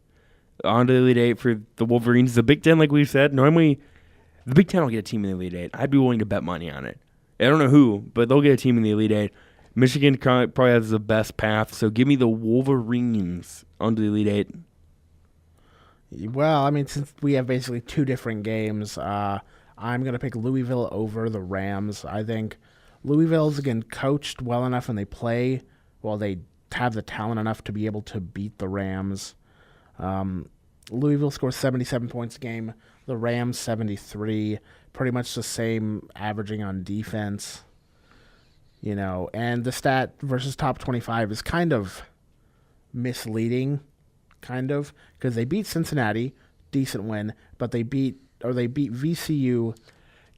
onto the Elite Eight for the Wolverines. The Big Ten, like we said, normally the Big Ten will get a team in the Elite Eight. I'd be willing to bet money on it. I don't know who, but they'll get a team in the Elite Eight. Michigan probably has the best path, so give me the Wolverines onto the Elite Eight. Well, I mean, since we have basically 2 different games, I'm going to pick Louisville over the Rams. I think Louisville's, again, coached well enough and they play, well, they have the talent enough to be able to beat the Rams. Louisville scores 77 points a game. The Rams 73, pretty much the same averaging on defense. And the stat versus top 25 is kind of misleading, because they beat Cincinnati, decent win, but they beat VCU.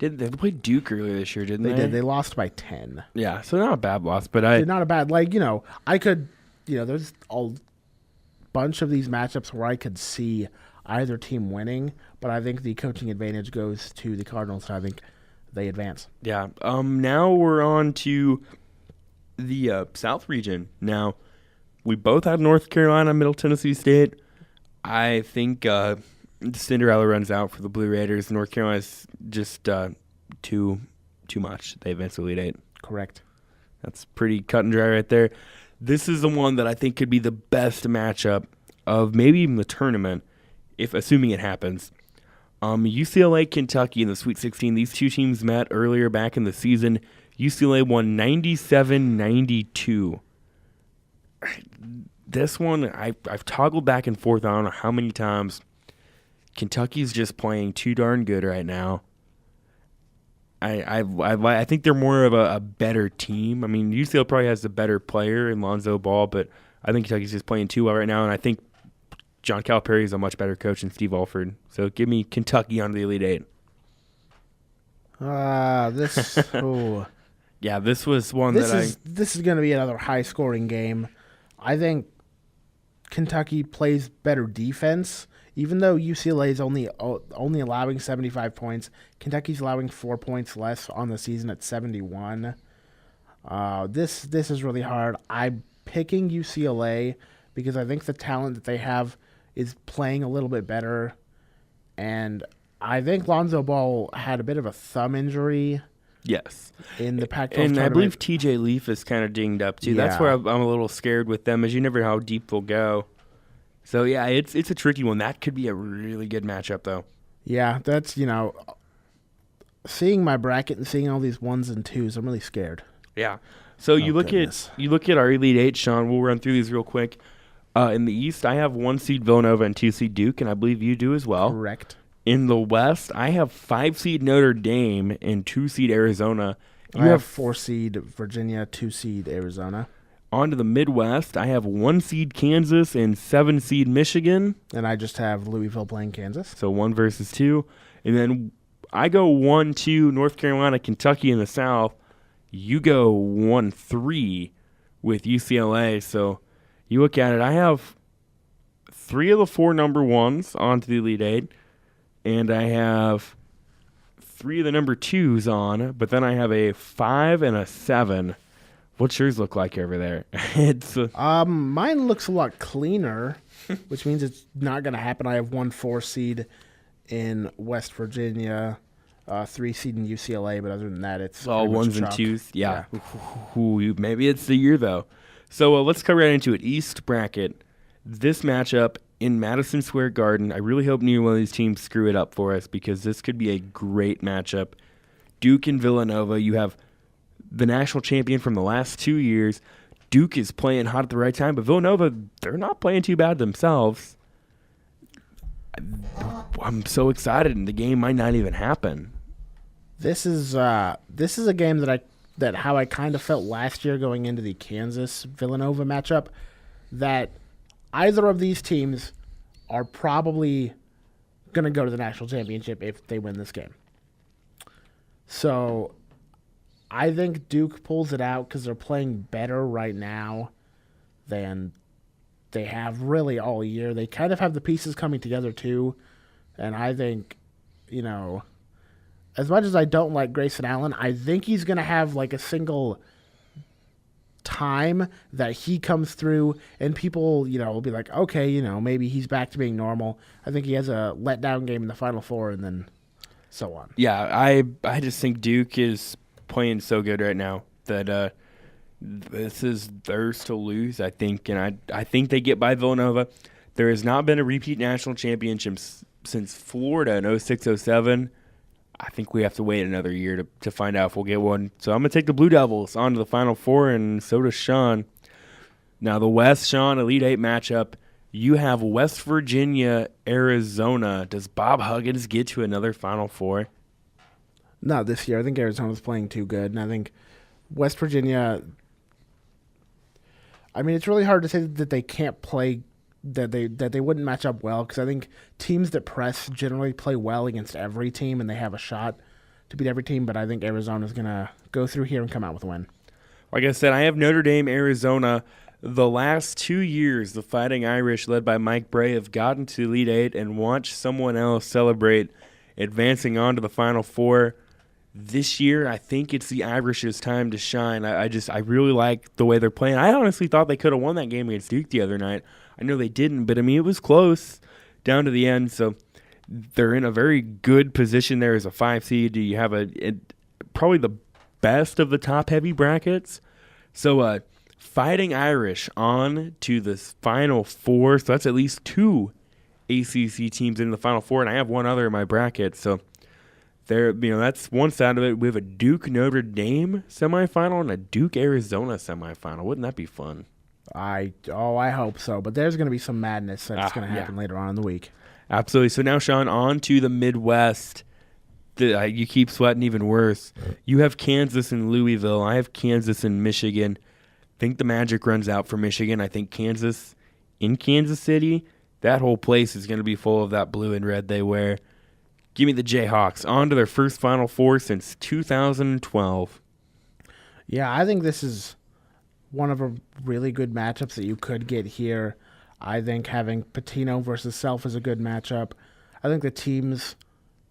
They played Duke earlier this year, didn't they? They did. They lost by 10. Yeah, so not a bad loss, but not a bad, I could, there's a bunch of these matchups where I could see either team winning, but I think the coaching advantage goes to the Cardinals, so I think they advance. Yeah. Now we're on to the South region. Now, we both have North Carolina, Middle Tennessee State. I think Cinderella runs out for the Blue Raiders. North Carolina's just too much. They advance to Elite Eight. Correct. That's pretty cut and dry right there. This is the one that I think could be the best matchup of maybe even the tournament, if assuming it happens. UCLA, Kentucky in the Sweet 16. These 2 teams met earlier back in the season. UCLA won 97-92. This one, I've toggled back and forth. I don't know how many times. Kentucky's just playing too darn good right now. I think they're more of a better team. I mean, UCLA probably has the better player in Lonzo Ball, but I think Kentucky's just playing too well right now, and I think John Calipari is a much better coach than Steve Alford. So give me Kentucky on the Elite Eight. Yeah, this was one This is going to be another high-scoring game. I think Kentucky plays better defense. Even though UCLA is only allowing 75 points, Kentucky's allowing 4 points less on the season at 71. This is really hard. I'm picking UCLA because I think the talent that they have is playing a little bit better. And I think Lonzo Ball had a bit of a thumb injury Yes. in the Pac-12 And tournament. I believe TJ Leaf is kind of dinged up, too. That's Yeah. where I'm a little scared with them, as you never know how deep they'll go. So, yeah, it's a tricky one. That could be a really good matchup, though. Yeah, that's, seeing my bracket and seeing all these 1s and 2s, I'm really scared. Yeah. So you look goodness. at our Elite Eight, Sean. We'll run through these real quick. In the East, I have 1 seed Villanova and 2 seed Duke, and I believe you do as well. Correct. In the West, I have 5 seed Notre Dame and 2 seed Arizona. I have 4 seed Virginia, 2 seed Arizona. On to the Midwest, I have 1 seed Kansas and 7 seed Michigan. And I just have Louisville playing Kansas. So 1 versus 2. And then I go 1-2 North Carolina, Kentucky in the South. You go 1-3 with UCLA. So you look at it, I have 3 of the 4 number 1s onto the Elite Eight. And I have 3 of the number 2s on. But then I have a 5 and a 7. What's yours look like over there? It's mine looks a lot cleaner, which means it's not going to happen. I have 1 4 seed in West Virginia, 3 seed in UCLA, but other than that, it's all pretty much 1s and chalk. 2s. Yeah. Ooh, maybe it's the year, though. So let's come right into it. East bracket. This matchup in Madison Square Garden. I really hope neither one of these teams screw it up for us because this could be a great matchup. Duke and Villanova. You have the national champion from the last 2 years. Duke is playing hot at the right time, but Villanova, they're not playing too bad themselves. I'm so excited, and the game might not even happen. This is a game that how I kind of felt last year going into the Kansas Villanova matchup, that either of these teams are probably going to go to the national championship if they win this game. So I think Duke pulls it out because they're playing better right now than they have really all year. They kind of have the pieces coming together too, and I think, as much as I don't like Grayson Allen, I think he's going to have like a single time that he comes through and people, will be like, okay, maybe he's back to being normal. I think he has a letdown game in the Final Four and then so on. Yeah, I just think Duke is playing so good right now that this is theirs to lose, I think, and I think they get by Villanova. There has not been a repeat national championship since Florida in 06-07. I think we have to wait another year to find out if we'll get one. So I'm going to take the Blue Devils on to the Final Four, and so does Sean. Now, the West, Sean, Elite Eight matchup. You have West Virginia, Arizona. Does Bob Huggins get to another Final Four? Not this year. I think Arizona's playing too good, and I think West Virginia, it's really hard to say that they can't play, that they wouldn't match up well, because I think teams that press generally play well against every team, and they have a shot to beat every team, but I think Arizona's going to go through here and come out with a win. Like I said, I have Notre Dame, Arizona. The last 2 years, the Fighting Irish, led by Mike Bray, have gotten to Elite Eight and watched someone else celebrate advancing on to the Final Four. This year, I think it's the Irish's time to shine. I really like the way they're playing. I honestly thought they could have won that game against Duke the other night. I know they didn't, but it was close down to the end. So they're in a very good position there as a 5 seed. You have probably the best of the top heavy brackets. So Fighting Irish on to the Final Four. So that's at least 2 ACC teams in the Final Four, and I have one other in my bracket. So there, that's one side of it. We have a Duke Notre Dame semifinal and a Duke Arizona semifinal. Wouldn't that be fun? I hope so. But there's going to be some madness that's going to happen later on in the week. Absolutely. So now, Sean, on to the Midwest. You keep sweating even worse. You have Kansas and Louisville. I have Kansas and Michigan. I think the magic runs out for Michigan. I think Kansas in Kansas City, that whole place is going to be full of that blue and red they wear. Give me the Jayhawks on to their first Final Four since 2012. Yeah, I think this is one of a really good matchups that you could get here. I think having Patino versus Self is a good matchup. I think the teams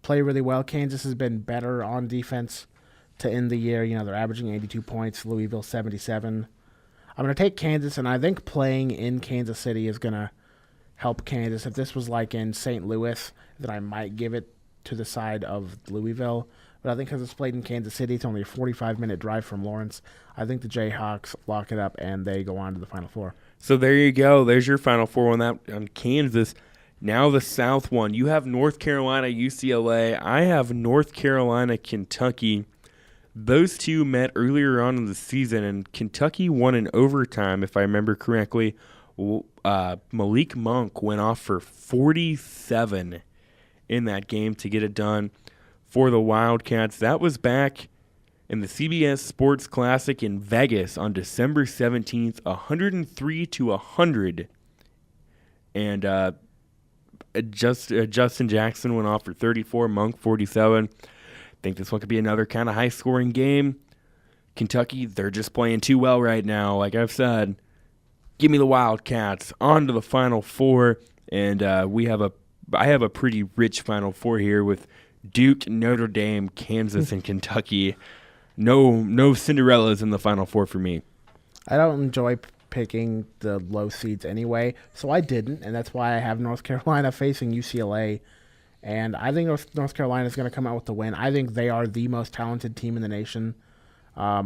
play really well. Kansas has been better on defense to end the year. They're averaging 82 points, Louisville 77. I'm going to take Kansas, and I think playing in Kansas City is going to help Kansas. If this was like in St. Louis, then I might give it to the side of Louisville. But I think because it's played in Kansas City, it's only a 45-minute drive from Lawrence. I think the Jayhawks lock it up and they go on to the Final Four. So there you go. There's your Final Four on Kansas. Now the South one. You have North Carolina, UCLA. I have North Carolina, Kentucky. Those two met earlier on in the season, and Kentucky won in overtime, if I remember correctly. Malik Monk went off for 47 in that game to get it done for the Wildcats. That was back in the CBS Sports Classic in Vegas on December 17th, 103-100. And Justin Jackson went off for 34, Monk 47. I think this one could be another kind of high-scoring game. Kentucky, they're just playing too well right now. Like I've said, give me the Wildcats on to the Final Four. And I have a pretty rich Final Four here with Duke, Notre Dame, Kansas, and Kentucky. No Cinderellas in the Final Four for me. I don't enjoy picking the low seeds anyway, so I didn't, and that's why I have North Carolina facing UCLA. And I think North Carolina is going to come out with the win. I think they are the most talented team in the nation. I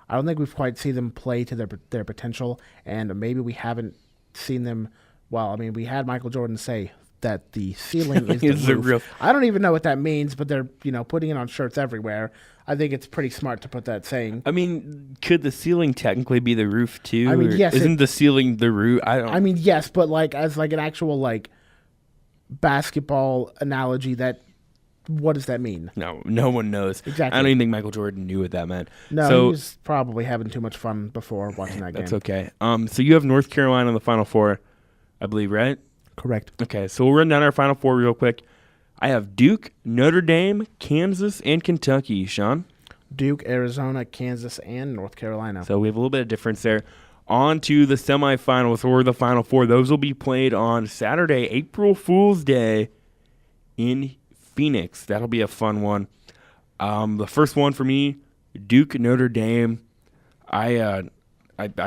don't think we've quite seen them play to their potential, and maybe we haven't seen them. Well, I mean, we had Michael Jordan say that the ceiling is the roof. I don't even know what that means, but they're putting it on shirts everywhere. I think it's pretty smart to put that saying. I mean, could the ceiling technically be the roof too? I mean, yes. Isn't the ceiling the roof? I mean, yes, but as an actual basketball analogy, what does that mean? No one knows. Exactly. I don't even think Michael Jordan knew what that meant. No, so, he was probably having too much fun before watching that game. That's okay. So you have North Carolina in the Final Four, I believe, right? Correct. Okay, so we'll run down our Final Four real quick. I have Duke, Notre Dame, Kansas, and Kentucky. Sean? Duke, Arizona, Kansas, and North Carolina. So we have a little bit of difference there. On to the semifinals or the Final Four. Those will be played on Saturday, April Fool's Day in Phoenix. That'll be a fun one. The first one for me, Duke, Notre Dame. I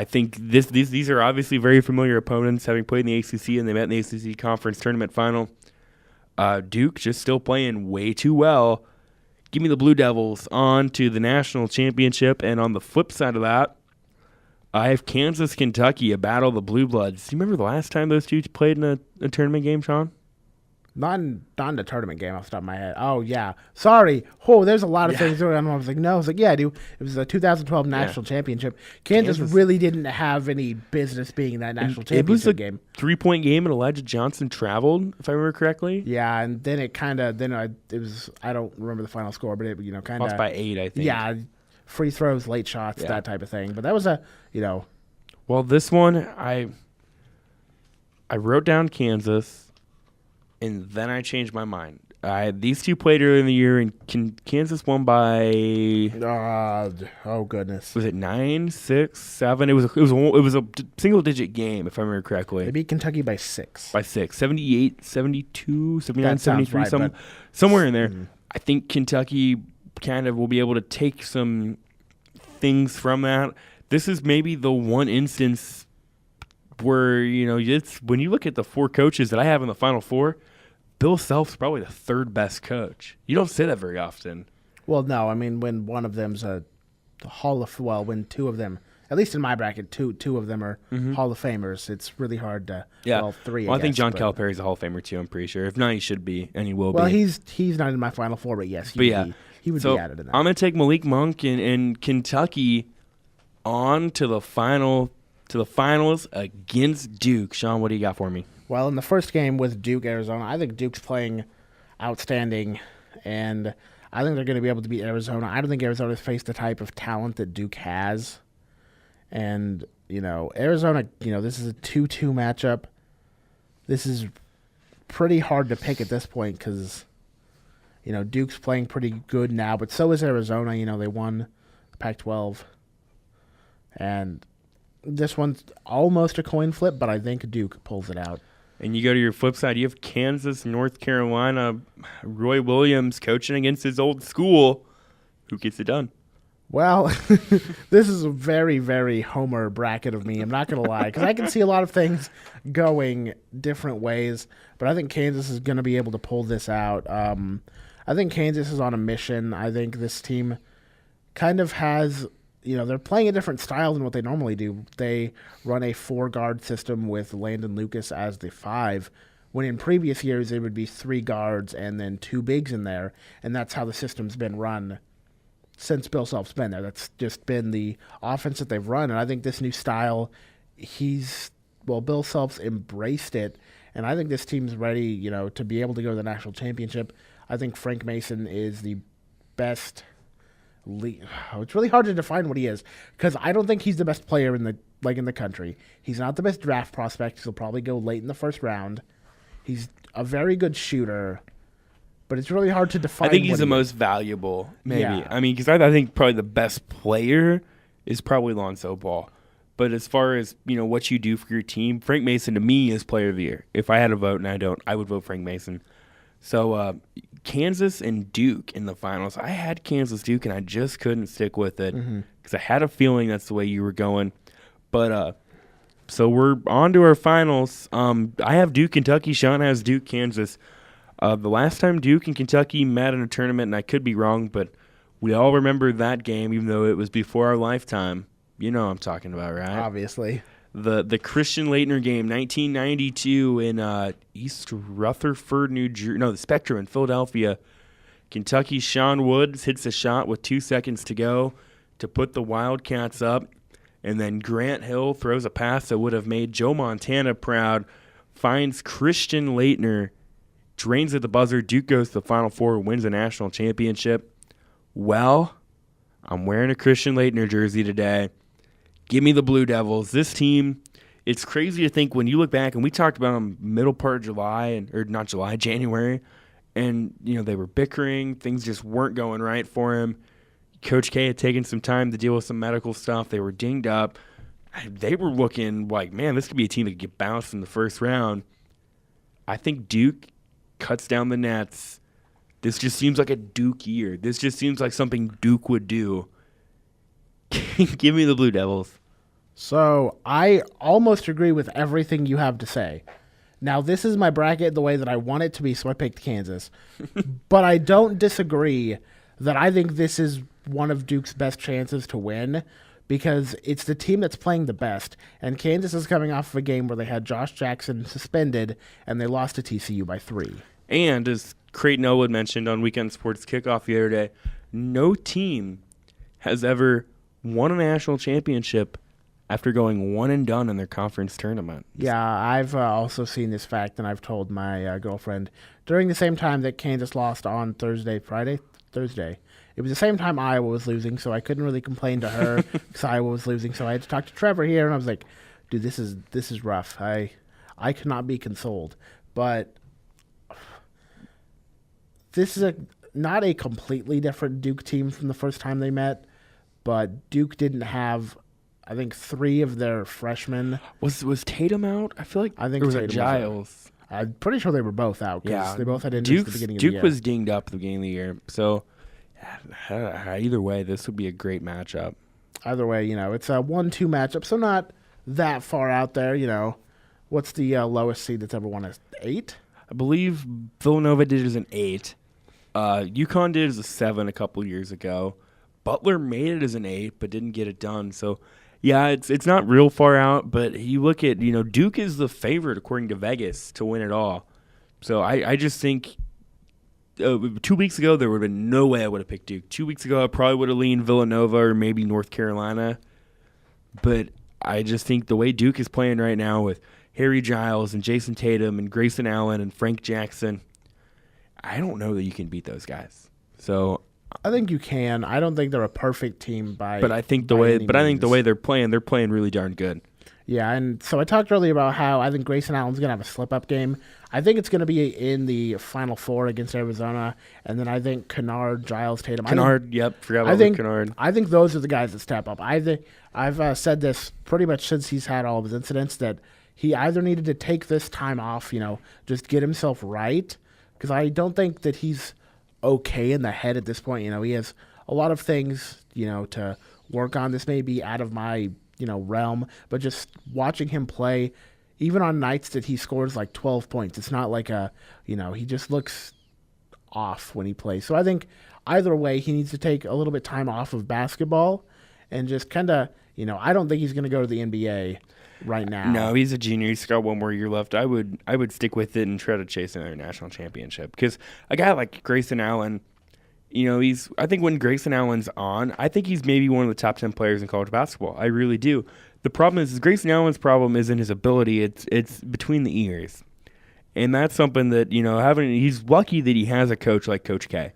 think these are obviously very familiar opponents, having played in the ACC, and they met in the ACC Conference Tournament Final. Duke just still playing way too well. Give me the Blue Devils on to the national championship, and on the flip side of that, I have Kansas, Kentucky, a battle of the Blue Bloods. Do you remember the last time those two played in a tournament game, Sean? Not in the tournament game off the top of my head. Oh, yeah. Sorry. Oh, there's a lot of things going on. I was like, no. I was like, yeah, dude. It was the 2012 national championship. Kansas really didn't have any business being in that national championship game. It was a 3-point game, and Elijah Johnson traveled, if I remember correctly. Yeah, and then it was, I don't remember the final score, but it, kind of. Lost by 8, I think. Yeah, free throws, late shots, that type of thing. But that was Well, this one, I wrote down Kansas. And then I changed my mind. These two played earlier in the year, and Kansas won by. Oh goodness! Was it 9, 6, 7? It was a single-digit game, if I remember correctly. They beat Kentucky by 6. 78, 72, 79, 73, right, somewhere in there. I think Kentucky kind of will be able to take some things from that. This is maybe the one instance where it's when you look at the 4 coaches that I have in the Final Four. Bill Self's probably the 3rd best coach. You don't say that very often. Well, no. I mean, when one of them's when 2 of them, at least in my bracket, two of them are Hall of Famers, it's really hard to, 3, I think John Calipari's a Hall of Famer, too, I'm pretty sure. If not, he should be, and he will be. Well, he's not in my Final Four, but yes, he would be added in that. I'm going to take Malik Monk and Kentucky on to the finals against Duke. Sean, what do you got for me? Well, in the first game with Duke, Arizona, I think Duke's playing outstanding, and I think they're going to be able to beat Arizona. I don't think Arizona's faced the type of talent that Duke has. And, Arizona, this is a 2-2 matchup. This is pretty hard to pick at this point because, Duke's playing pretty good now, but so is Arizona. They won the Pac-12. And this one's almost a coin flip, but I think Duke pulls it out. And you go to your flip side, you have Kansas, North Carolina, Roy Williams coaching against his old school. Who gets it done? Well, this is a very, very homer bracket of me. I'm not going to lie, because I can see a lot of things going different ways, but I think Kansas is going to be able to pull this out. I think Kansas is on a mission. I think this team kind of has, they're playing a different style than what they normally do. They run a 4-guard system with Landon Lucas as the 5, when in previous years it would be 3 guards and then 2 bigs in there, and that's how the system's been run since Bill Self's been there. That's just been the offense that they've run, and I think this new style, Bill Self's embraced it, and I think this team's ready, to be able to go to the national championship. I think Frank Mason is the best. It's really hard to define what he is, because I don't think he's the best player in the country. He's not the best draft prospect. He'll probably go late in the first round. He's a very good shooter, but it's really hard to define. I think he's the most valuable, maybe. Yeah. I mean, because I think probably the best player is probably Lonzo Ball. But as far as, what you do for your team, Frank Mason to me is player of the year. If I had a vote, and I don't, I would vote Frank Mason. So Kansas and Duke in the finals. I had Kansas-Duke, and I just couldn't stick with it because I had a feeling that's the way you were going. But so we're on to our finals. I have Duke, Kentucky. Sean has Duke, Kansas. The last time Duke and Kentucky met in a tournament, and I could be wrong, but we all remember that game, even though it was before our lifetime. You know what I'm talking about, right? Obviously. The Christian Laettner game, 1992 in East Rutherford, New Jersey. No, the Spectrum in Philadelphia. Kentucky's Sean Woods hits a shot with 2 seconds to go to put the Wildcats up. And then Grant Hill throws a pass that would have made Joe Montana proud, finds Christian Laettner, drains at the buzzer. Duke goes to the Final Four, wins a national championship. Well, I'm wearing a Christian Laettner jersey today. Give me the Blue Devils. This team, it's crazy to think when you look back, and we talked about them middle part of July, January, and, they were bickering. Things just weren't going right for him. Coach K had taken some time to deal with some medical stuff. They were dinged up. They were looking like, man, this could be a team that could get bounced in the first round. I think Duke cuts down the nets. This just seems like a Duke year. This just seems like something Duke would do. Give me the Blue Devils. So I almost agree with everything you have to say. Now, this is my bracket the way that I want it to be, so I picked Kansas. But I don't disagree that I think this is one of Duke's best chances to win, because it's the team that's playing the best. And Kansas is coming off of a game where they had Josh Jackson suspended, and they lost to TCU by 3. And as Creighton Elwood mentioned on Weekend Sports Kickoff the other day, no team has ever won a national championship after going one and done in their conference tournament. Yeah, I've also seen this fact, and I've told my girlfriend during the same time that Kansas lost on Thursday. It was the same time Iowa was losing, so I couldn't really complain to her because Iowa was losing. So I had to talk to Trevor here, and I was like, dude, this is rough. I cannot be consoled. But this is not a completely different Duke team from the first time they met, but Duke didn't have, I think, 3 of their freshmen. Was Tatum out? I feel like I think it was Tatum Giles. I'm pretty sure they were both out because they both had injuries at the beginning of the year. Duke was dinged up at the beginning of the year. So either way, this would be a great matchup. Either way, it's a 1-2 matchup, so not that far out there. What's the lowest seed that's ever won? 8? I believe Villanova did it as an 8. UConn did it as a 7 a couple years ago. Butler made it as an 8, but didn't get it done. So, yeah, it's not real far out. But you look at, Duke is the favorite according to Vegas to win it all. So I just think 2 weeks ago there would have been no way I would have picked Duke. 2 weeks ago I probably would have leaned Villanova or maybe North Carolina. But I just think the way Duke is playing right now with Harry Giles and Jason Tatum and Grayson Allen and Frank Jackson, I don't know that you can beat those guys. So I think you can. I don't think they're a perfect team but I think the way they're playing really darn good. Yeah, and so I talked earlier about how I think Grayson Allen's going to have a slip-up game. I think it's going to be in the Final Four against Arizona, and then I think Kennard, Giles, Tatum. Forgot about Kennard. I think those are the guys that step up. I've said this pretty much since he's had all of his incidents, that he either needed to take this time off, just get himself right, because I don't think that he's okay in the head at this point. He has a lot of things, to work on. This may be out of my, realm, but just watching him play, even on nights that he scores like 12 points, it's not like he just looks off when he plays. So I think either way, he needs to take a little bit time off of basketball and just kind of, I don't think he's going to go to the NBA right now. No, he's a junior. He's got one more year left. I would stick with it and try to chase another national championship because a guy like Grayson Allen, I think when Grayson Allen's on, I think he's maybe one of the top 10 players in college basketball. I really do. The problem is Grayson Allen's problem isn't his ability. It's between the ears. And that's something that, he's lucky that he has a coach like Coach K.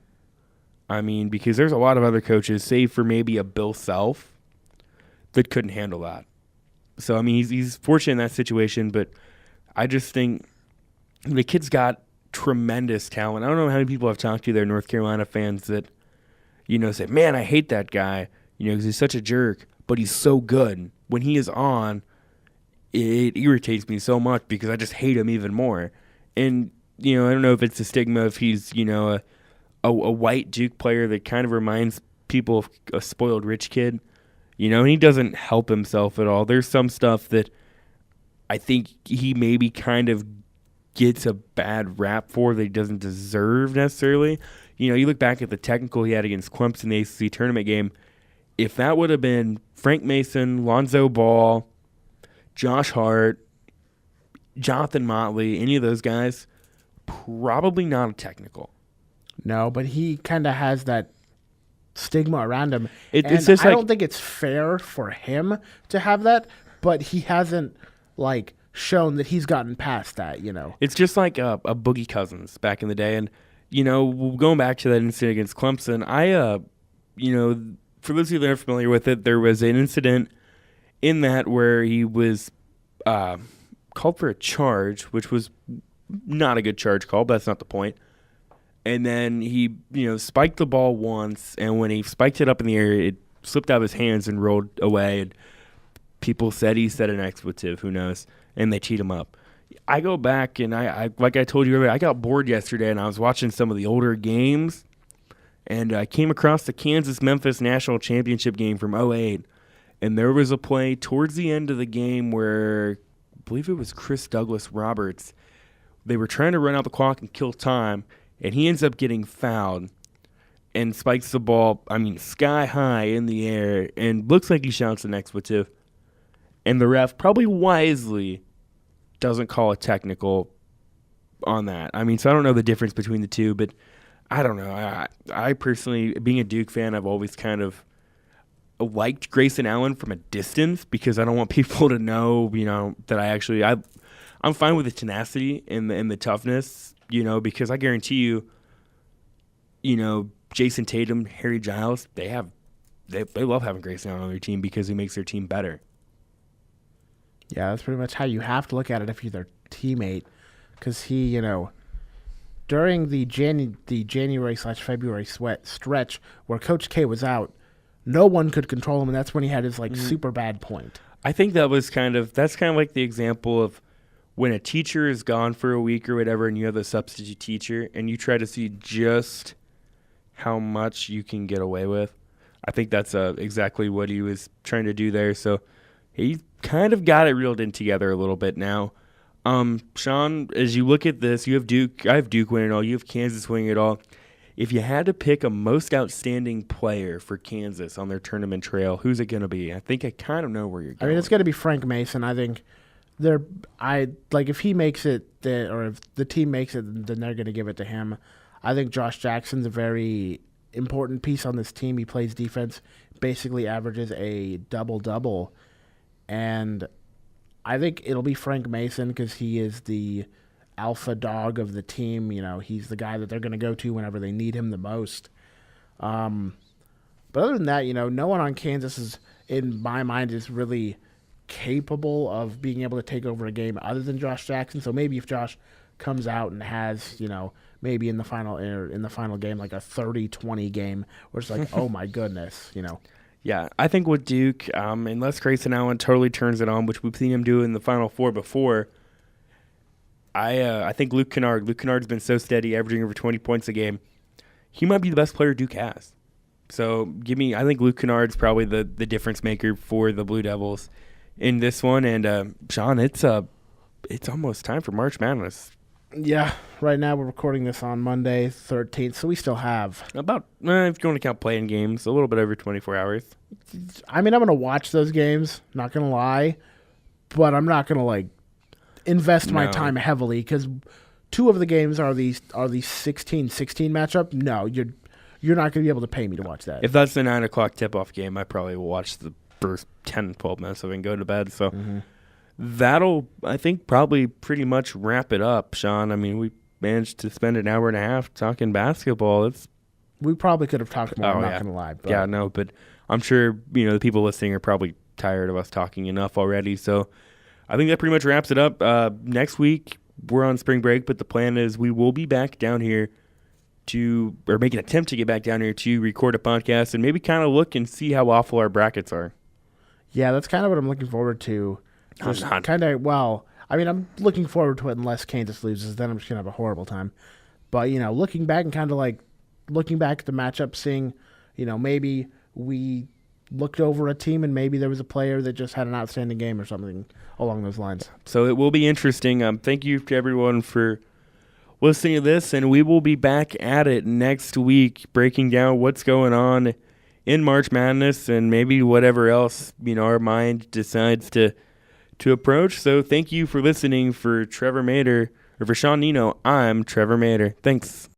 I mean, because there's a lot of other coaches, save for maybe a Bill Self, that couldn't handle that. So, I mean, he's fortunate in that situation, but I just think the kid's got tremendous talent. I don't know how many people I've talked to, they're North Carolina fans that, say, man, I hate that guy, because he's such a jerk, but he's so good. When he is on, it irritates me so much because I just hate him even more. And, I don't know if it's a stigma if he's, a white Duke player that kind of reminds people of a spoiled rich kid, and he doesn't help himself at all. There's some stuff that I think he maybe kind of gets a bad rap for that he doesn't deserve necessarily. You look back at the technical he had against Clemson in the ACC tournament game. If that would have been Frank Mason, Lonzo Ball, Josh Hart, Jonathan Motley, any of those guys, probably not a technical. No, but he kind of has that stigma around him. It's just I don't think it's fair for him to have that, but he hasn't, shown that he's gotten past that, It's just like a Boogie Cousins back in the day. And, going back to that incident against Clemson, for those of you that are familiar with it, there was an incident in that where he was called for a charge, which was not a good charge call, but that's not the point. And then he, spiked the ball once, and when he spiked it up in the air, it slipped out of his hands and rolled away. And people said he said an expletive, who knows, and they cheat him up. I go back, and I like I told you earlier, I got bored yesterday, and I was watching some of the older games, and I came across the Kansas-Memphis National Championship game from '08, and there was a play towards the end of the game where I believe it was Chris Douglas Roberts. They were trying to run out the clock and kill time, and he ends up getting fouled and spikes the ball, sky high in the air, and looks like he shouts an expletive. And the ref, probably wisely, doesn't call a technical on that. So I don't know the difference between the two, but I don't know. I personally, being a Duke fan, I've always kind of liked Grayson Allen from a distance because I don't want people to know, that I'm fine with the tenacity and the toughness, because I guarantee you, Jason Tatum, Harry Giles, they love having Grayson Allen on their team because he makes their team better. Yeah, that's pretty much how you have to look at it if you're their teammate, because he, during the January/February stretch where Coach K was out, no one could control him, and that's when he had his super bad point. I think that's kind of like the example of when a teacher is gone for a week or whatever, and you have a substitute teacher, and you try to see just how much you can get away with. I think that's exactly what he was trying to do there. So he kind of got it reeled in together a little bit now. Sean, as you look at this, you have Duke. I have Duke winning it all. You have Kansas winning it all. If you had to pick a most outstanding player for Kansas on their tournament trail, who's it going to be? I think I kind of know where you're going. It's going to be Frank Mason. I think if he makes it, or if the team makes it, then they're going to give it to him. I think Josh Jackson's a very important piece on this team. He plays defense, basically averages a double-double. And I think it'll be Frank Mason because he is the alpha dog of the team. He's the guy that they're going to go to whenever they need him the most. But other than that, no one on Kansas is, in my mind, is really capable of being able to take over a game other than Josh Jackson. So maybe if Josh comes out and has, maybe in the final game, like a 30-20 game, where it's like, oh my goodness, Yeah, I think with Duke, unless Grayson Allen totally turns it on, which we've seen him do in the Final Four before, I think Luke Kennard. Luke Kennard's been so steady, averaging over 20 points a game. He might be the best player Duke has. So I think Luke Kennard's probably the difference maker for the Blue Devils in this one. And Sean, it's almost time for March Madness. Yeah, right now we're recording this on Monday, 13th, so we still have. About, if you want to count playing games, a little bit over 24 hours. I mean, I'm going to watch those games, not going to lie, but I'm not going to, like, invest my No. time heavily because two of the games are these 16-16 matchup. No, you're not going to be able to pay me to watch that. If that's the 9 o'clock tip-off game, I probably will watch the first 10, 12 minutes so we can go to bed. So that'll, I think, probably pretty much wrap it up, Sean. I mean, we managed to spend an hour and a half talking basketball. We probably could have talked more, Oh, I'm not yeah. going to lie. But Yeah, no, but I'm sure, the people listening are probably tired of us talking enough already. So I think that pretty much wraps it up. Next week, we're on spring break, but the plan is we will be back down here or make an attempt to get back down here to record a podcast and maybe kind of look and see how awful our brackets are. Yeah, that's kind of what I'm looking forward to. Just I'm not. kind of, I mean, I'm looking forward to it unless Kansas loses. Then I'm just going to have a horrible time. But, looking back and kind of like looking back at the matchup, seeing, maybe we looked over a team and maybe there was a player that just had an outstanding game or something along those lines. So it will be interesting. Thank you to everyone for listening to this, and we will be back at it next week breaking down what's going on in March Madness and maybe whatever else, our mind decides to approach. So thank you for listening. For Trevor Mader, or for Sean Nino, I'm Trevor Mader. Thanks.